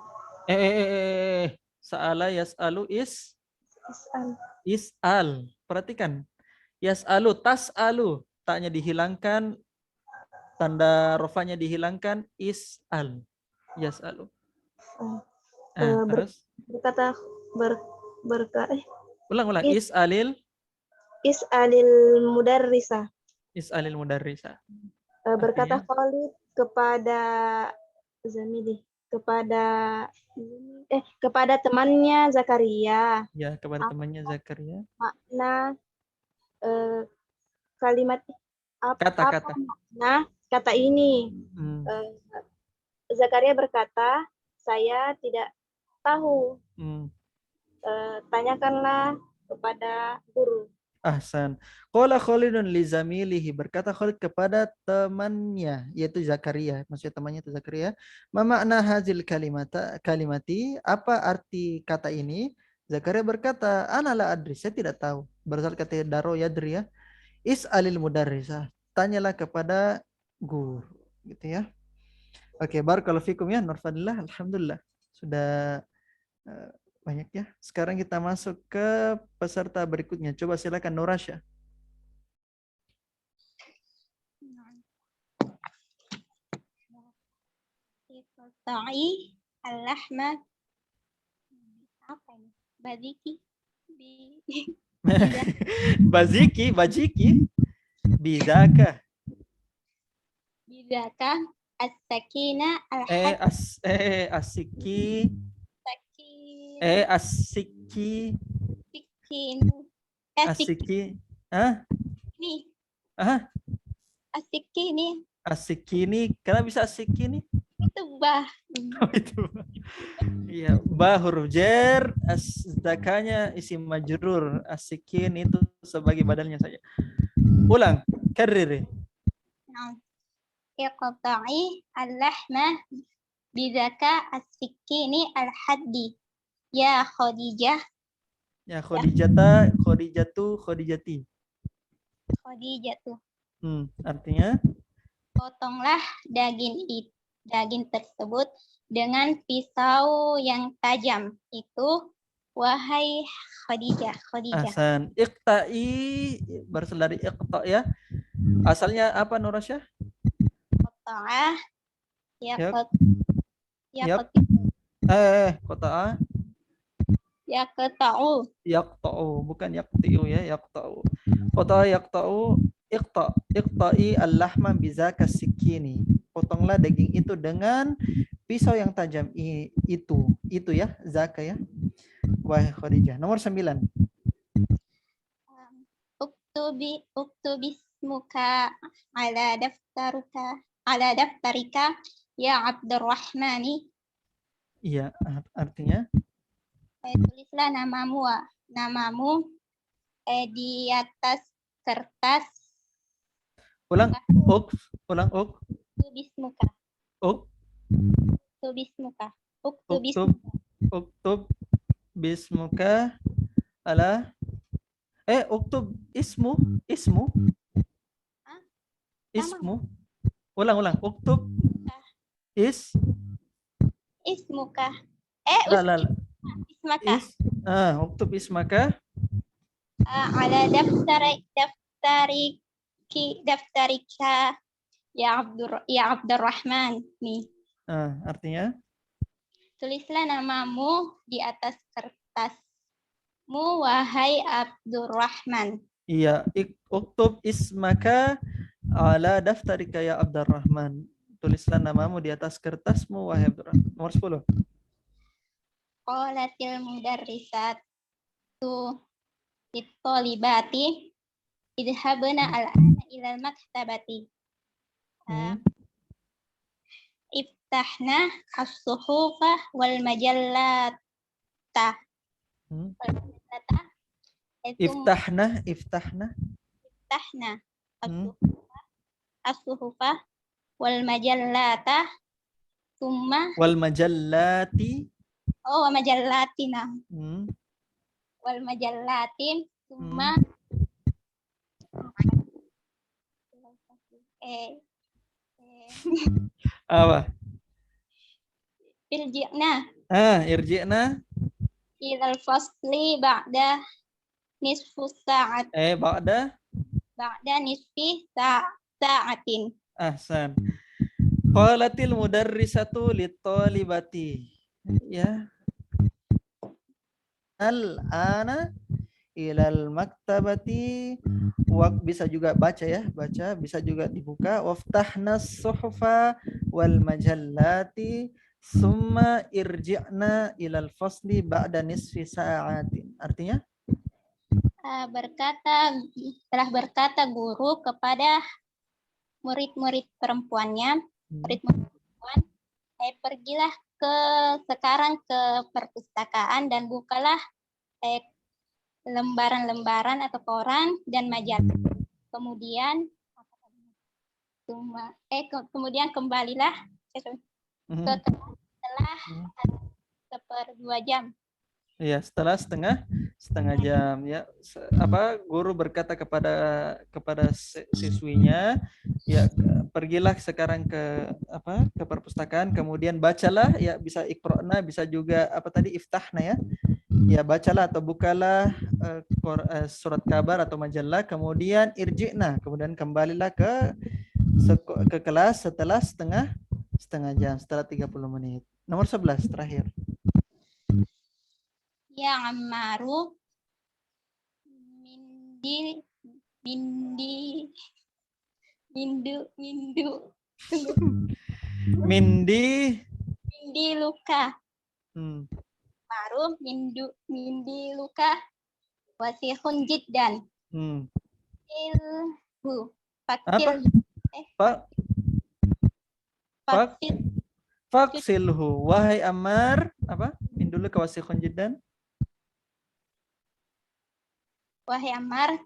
Sa'ala yas'alu Is'al. is'al. Perhatikan. Yas'alu, tas'alu. Taknya dihilangkan, tanda rofanya dihilangkan, is'al. Yas'alu. Terus? Berkata Ulang. Is'alil mudarrisa. Is'alil mudarrisa. Berkata Khalid kepada Zamili, kepada temannya Zakaria. Ya, kepada temannya Zakaria. Makna kalimat Kata. Makna kata ini? Zakaria berkata, saya tidak tahu. Tanyakanlah kepada guru. Ahsan. Qala Khalidun li zamilihi, berkata Khalid kepada temannya yaitu Zakaria, maksudnya temannya itu Zakaria, ma makna hazil kalimati, apa arti kata ini? Zakaria berkata, ana la adri, saya tidak tahu. Berasal kata daro yadri ya. Is'alil mudarrisah, tanyalah kepada guru, gitu ya. Oke, barakallahu fikum ya, Nur Fadillah, alhamdulillah. Sudah banyak ya. Sekarang kita masuk ke peserta berikutnya. Coba silakan Nurasya. Iqta'i al-lahma. Apa ini? Badiki. Bajiki. Bidaka. Bidaka as-sakina al-had. Asiki. Sakin. Asiki. Sikin. Asiki. Hah? Ini. Ah, Asiki ini. asikini. Kenapa bisa asikini? Itu bah. Oh, itu. Iya, ba huruf jar, zakanya isim majrur, asikin itu sebagai badalnya saja. Ulang, karrir. Nah. Iqta'i al-lahma bidaka as-sikini al-haddi. Ya Khadijah. Ya Khadijatu, Khadijati. Khadijatu. Artinya Potonglah daging tersebut dengan pisau yang tajam itu, wahai Khadijah. ahsan. Iqta'i berasal dari iqta ya. Asalnya apa Nurasya? Qata'ah Qata'a. yaqta'u. Yaqta'u, bukan yaqti'u ya, yaqta'u. Qata'a yaqta'u, iqta'i al-lahma bizaka sikini. Potonglah daging itu dengan pisau yang tajam itu ya, zaka ya. Wahai Khadijah. Nomor 9. Uktubismuka ala daftarika ya Abdurrahmani. Iya, artinya Tulislah namamu di atas kertas. ulang. Uktubismuka. Uktub bismuka ala uktub ismu. Ulang. Uktub ismuka. Ismaka. Uktub ismaka Ala daftarika ya Abdurrahman nih. Artinya Tulislah namamu di atas kertasmu, wahai Abdurrahman. iya, uktub ismaka ala daftarika ya Abdurrahman. Tulislah namamu di atas kertasmu wahai Abdurrahman. Nomor 10. Qalatil mudarrisatu lit-talibati idhabna al-ana ilal maktabati. Iftahna as-suhufa wal majallata. Iftahna as-suhufa wal majallata thumma wal majallati. wa majallatina. Wal majallatin thumma apa? Irji'na ilal fasli ba'da nisfu sa'at. Ba'da nisfi sa'atin. Ahsan. Qalatil mudarrisatu lit-talibati. Ya. Al-ana ilal maktabati. Bisa juga baca ya, bisa juga dibuka. Waftahna suhufa wal majallati summa irji'na ilal fasli ba'da nisfi sa'atin. Artinya telah berkata guru kepada murid-murid perempuannya, pergilah sekarang ke perpustakaan dan bukalah lembaran-lembaran atau koran dan majalah. Kemudian kemudian kembalilah setelah seper 2 jam. Ya, setelah setengah jam ya. Guru berkata kepada siswinya, ya pergilah sekarang ke perpustakaan, kemudian bacalah, ya bisa iqra'na, bisa juga iftahna ya. Ya bacalah atau bukalah surat kabar atau majalah, kemudian irji'na, kemudian kembalilah ke kelas setelah setengah jam, setelah 30 menit. Nomor 11 terakhir. Ya Ammaru Mindi luka. Maru mindi luka wasihun jiddan. Ilhu Faksilhu, wahai Ammar, min dulu ke wasihun jiddan. Wahai Ammar,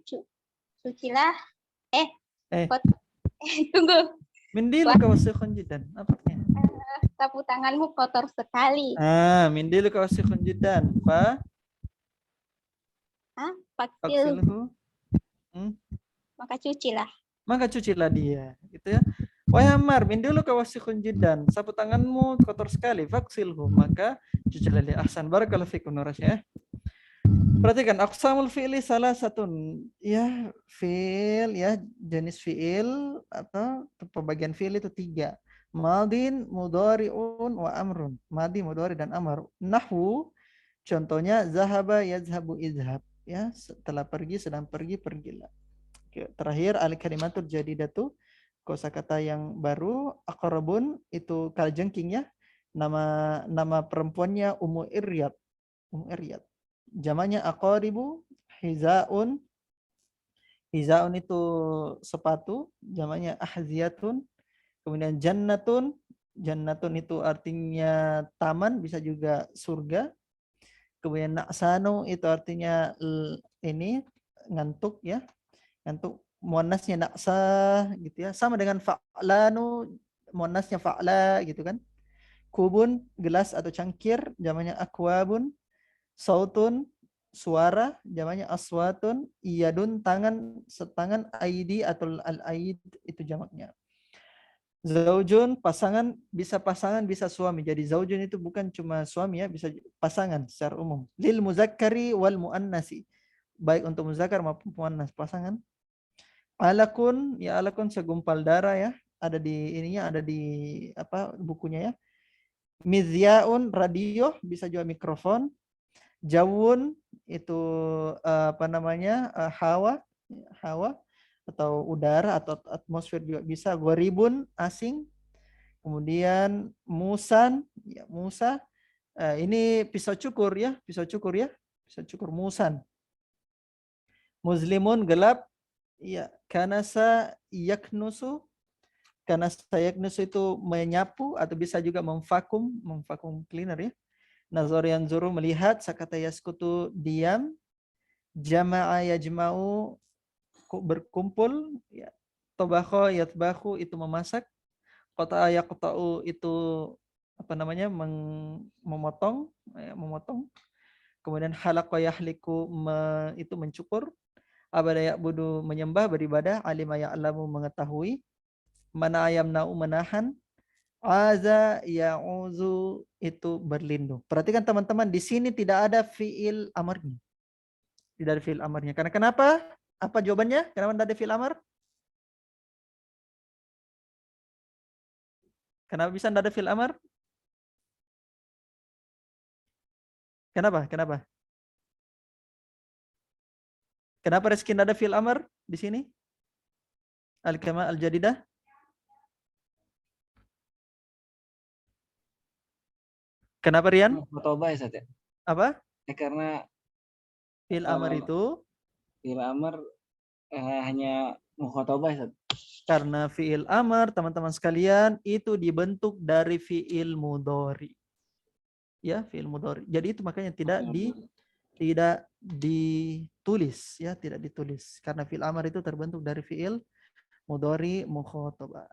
sucilah. Tunggu. Min dulu ke wasihun jiddan. Apanya? Sapu tanganmu kotor sekali. Min dulu ke wasihun jiddan. Faksilhu. Maka cucilah dia, gitu ya. Wahai Ammar, min dulu ka wasikhun jiddan, sapu tanganmu kotor sekali, faksilhu, maka cucilah dia. Ahsan, barakallahu fikum Nurasya. Perhatikan aqsamul fi'li salah satu ya, fi'il ya, jenis fi'il atau pembagian fi'il itu 3. Madin, mudhari'un wa amrun. Madi, mudhari dan amr. Nahwu contohnya zahaba yazhabu izhab, ya, setelah pergi, sedang pergi, pergilah. Terakhir al-kalimatul jadidatu, kosakata yang baru. Aqrabun itu kaljengking ya, nama perempuannya Ummu Iryad. Jamanya aqaribu. Hizaun itu sepatu, jamanya ahziyatun. Kemudian jannatun itu artinya taman, bisa juga surga. Kemudian na'sanu itu artinya ini ngantuk ya, ngantuk. Muannasnya naqsa gitu ya, sama dengan fa'lanu, muannasnya fa'la gitu kan. Kubun gelas atau cangkir, jamanya akwabun. Sautun suara, jamanya aswatun. Iyadun tangan, setangan. Aidi atau al-aid itu jamaknya. Zaujun pasangan, bisa suami. Jadi zaujun itu bukan cuma suami ya, bisa pasangan secara umum. Lil muzakkari wal muannasi, baik untuk muzakkar maupun muannas, pasangan. Alakun, ya alakun segumpal darah ya, ada di ininya, ada di bukunya ya. Mizyaun radio, bisa juga mikrofon. Jawun itu hawa atau udara atau atmosfer juga bisa. Gharibun asing. Kemudian musan, ya musa, ini pisau cukur musan. Muslimun gelap. Ya, kanasa yaknusu. Kanasa yaknusu itu menyapu atau bisa juga memvakum cleaner ya. Nazar yanzuru melihat, sakata yaskutu diam. Jama'a yajma'u berkumpul ya. Tabakha yatbakhu itu memasak. Qata'a yaqta'u itu memotong. Kemudian halaqa yahliku itu mencukur. Abada ya'budu menyembah, beribadah. Alima ya'lamu mengetahui. Mana yamna'u menahan. Aza ya'uzu itu berlindung. Perhatikan teman-teman, di sini tidak ada fi'il amarnya. Tidak ada fi'il amarnya. Karena kenapa? Apa jawabannya? Kenapa tidak ada fi'il amar? Kenapa bisa tidak ada fi'il amar? Kenapa? Kenapa Rizky tidak ada fi'il amar di sini? Al-Kama al-Jadidah. Kenapa Rian? Mukhotobah ya, apa? Karena fi'il amar itu fi'il amar hanya mukhotobah ya. Karena fi'il amar teman-teman sekalian itu dibentuk dari fi'il mudhari. Ya, fi'il mudhari. Jadi itu makanya tidak tidak ditulis ya, tidak ditulis karena fi'il amr itu terbentuk dari fi'il mudhari mukhatabah.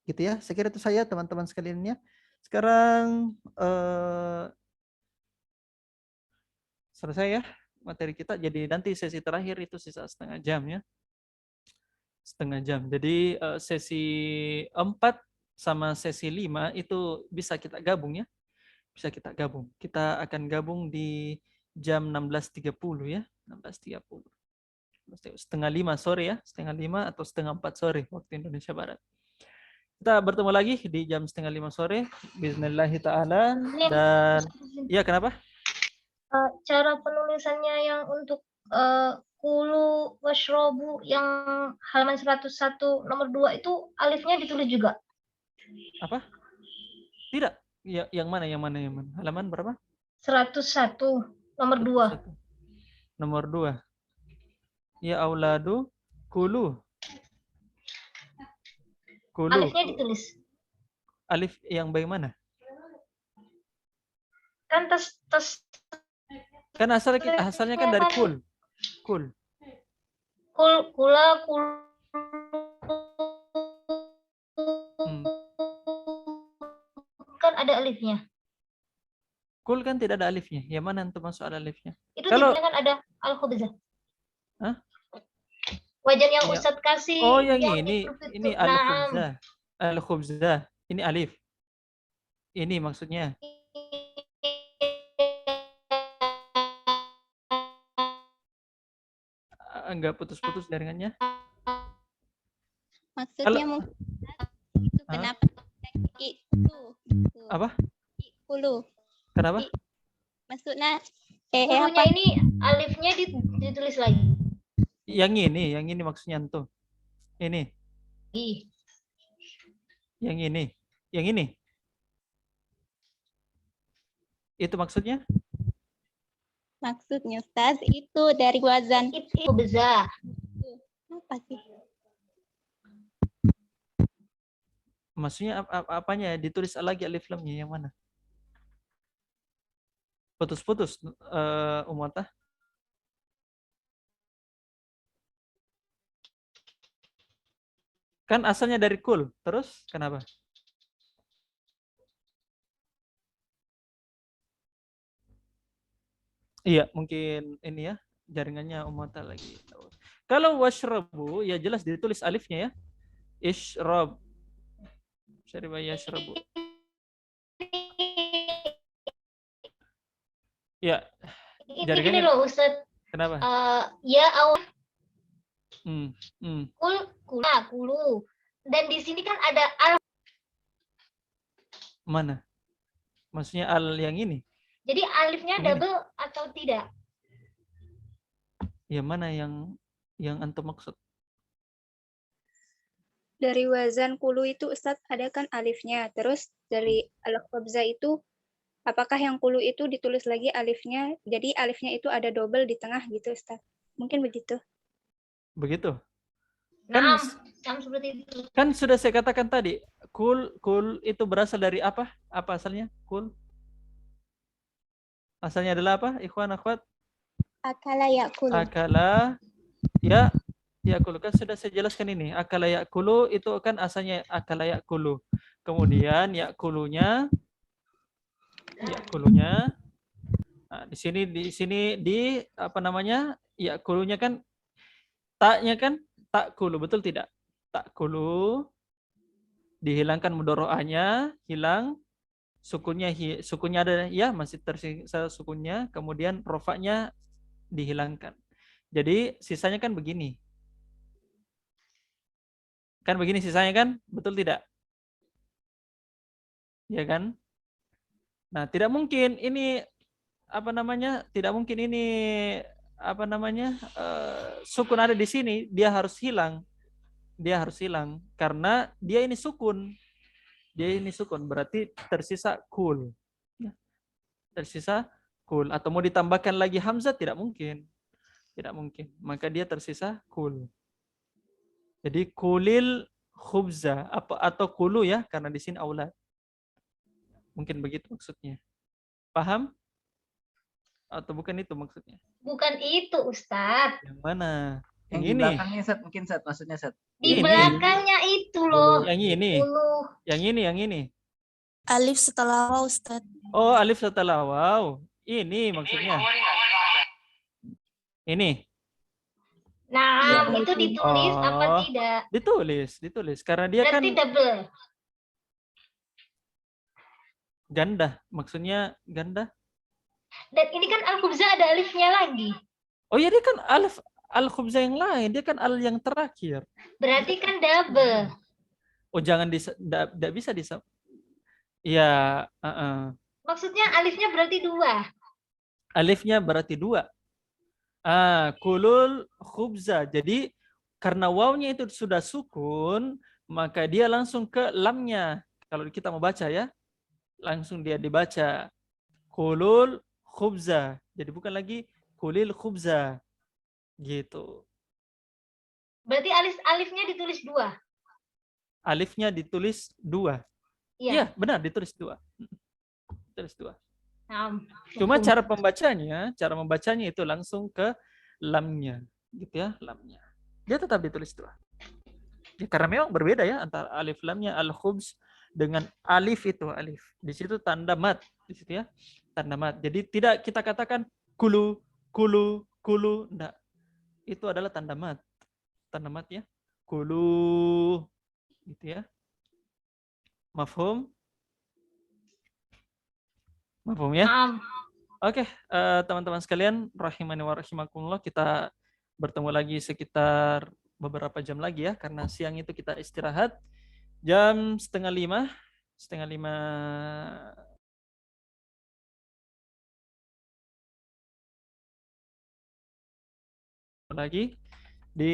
Gitu ya. Saya kira itu saya teman-teman sekalian ya. Sekarang selesai ya materi kita. Jadi nanti sesi terakhir itu sisa setengah jam ya. Setengah jam. Jadi sesi 4 sama sesi 5 itu bisa kita gabung ya. Bisa kita gabung. Kita akan gabung di jam 16.30 ya. 16.30. Setengah 5 sore ya. Setengah 5 atau setengah 4 sore waktu Indonesia Barat. Kita bertemu lagi di jam setengah 5 sore. Bismillah ta'ala. Dan ya kenapa? Cara penulisannya yang untuk kulu washrobu yang halaman 101 nomor 2 itu alifnya ditulis juga. Apa? Tidak. Ya, yang mana? Halaman berapa? 101 nomor 2. Nomor 2. Ya auladu kulu. Kulu. Alifnya ditulis. Alif yang bagaimana? Kan tes Kan asalnya kan dari kul. Kul. Kula kan ada alifnya. Kul kan tidak ada alifnya. Yang mana itu masuk ada alifnya? Itu Kalau kan ada al-khubzah. Hah? Wajan yang Ya. Ustadz kasih. Oh yang ini Nah, al-khubzah. Al-khubzah. Ini alif. Ini maksudnya. Enggak putus-putus jaringannya. Maksudnya mungkin itu kenapa itu Apa? kulu. Kenapa? Maksudnya kulunya apa? ini alifnya ditulis lagi. Yang ini maksudnya tuh. Ini. Ih. Yang ini. Itu maksudnya? Maksudnya Ustaz itu dari wazan Itu besar. apa sih? Maksudnya apanya? Ditulis lagi alif lamnya yang mana? Putus-putus Umata. Kan asalnya dari kul. Terus kenapa? Iya, mungkin ini ya jaringannya Umata lagi. Kalau washrabu ya jelas ditulis alifnya ya. Ishrab. Syariba yashrabu. Ya. Ini loh Ustaz. Kenapa? Ya awal Hmm. kulu. Dan di sini kan ada al. Mana? Maksudnya al yang ini? Jadi alifnya double atau tidak? Yang mana yang antum maksud? Dari wazan kulu itu Ustadz ada kan alifnya. Terus dari al-khubzah itu apakah yang kulu itu ditulis lagi alifnya? Jadi alifnya itu ada double di tengah gitu Ustadz. Mungkin begitu. Begitu. Nah, seperti itu. Kan sudah saya katakan tadi, kul itu berasal dari apa? Apa asalnya? Kul. Asalnya adalah apa? Ikhwan akhwat? Akala yakulu. Akala ya yakulu. Kan sudah saya jelaskan ini. Akala yakulu itu kan asalnya akala yakulu. Kemudian yakulunya nah, di sini di apa namanya? Yakulunya kan taknya kan takulu, betul tidak? Takulu dihilangkan mudorohnya, hilang sukunnya ada ya masih tersisa sukunnya, kemudian rofaknya dihilangkan. Jadi sisanya kan begini. Kan begini sisanya kan? Betul tidak? Ya kan? Nah, tidak mungkin ini apa namanya? Tidak mungkin ini apa namanya? Sukun ada di sini, dia harus hilang. Dia harus hilang karena dia ini sukun. Dia ini sukun berarti tersisa kul. Ya. Tersisa kul atau mau ditambahkan lagi hamzah tidak mungkin. Tidak mungkin. Maka dia tersisa kul. Jadi kulil khubza atau kulu ya karena di sini aulad. Mungkin begitu maksudnya. Paham? Atau bukan itu maksudnya? Bukan itu, Ustadz. Yang mana? Yang Yang di ini. belakangnya Sat, mungkin Sat, maksudnya Sat. Di Ini. belakangnya itu loh. Yang ini. 10. Yang ini. Alif setelah waw, Ustaz. Oh, alif setelah waw. Ini maksudnya. Ini. Nah, itu ditulis apa Oh, tidak? Ditulis. Karena dia kan Berarti double. ganda. Maksudnya ganda. Dan ini kan al-khubza ada alifnya lagi. Oh iya, dia kan alif al-khubza yang lain. Dia kan al yang terakhir. Berarti kan double. Oh, jangan tidak bisa Iya, Maksudnya alifnya berarti 2. alifnya berarti 2. Kulul khubza. Jadi karena wawnya itu sudah sukun, maka dia langsung ke lamnya. Kalau kita mau baca ya, langsung dia dibaca kulul khubza. Jadi bukan lagi kulil khubza. Gitu. Berarti alifnya ditulis 2. Alifnya ditulis 2. Iya. Iya, benar ditulis 2. Ditulis 2. Nah, Cuma cara membacanya itu langsung ke lamnya, gitu ya, lamnya. Dia tetap ditulis 2. Ya, karena memang berbeda ya antara alif lamnya al-khubz dengan alif itu alif. Di situ tanda mat, di situ ya, tanda mat. Jadi tidak kita katakan kulu, enggak. Itu adalah tanda mat. Tanda mat ya. Kulu, gitu ya. Mafhum? Mafhum ya? Oke, teman-teman sekalian, rahimani wa rahimakumullah, kita bertemu lagi sekitar beberapa jam lagi ya, karena siang itu kita istirahat. Jam 4:30 lagi di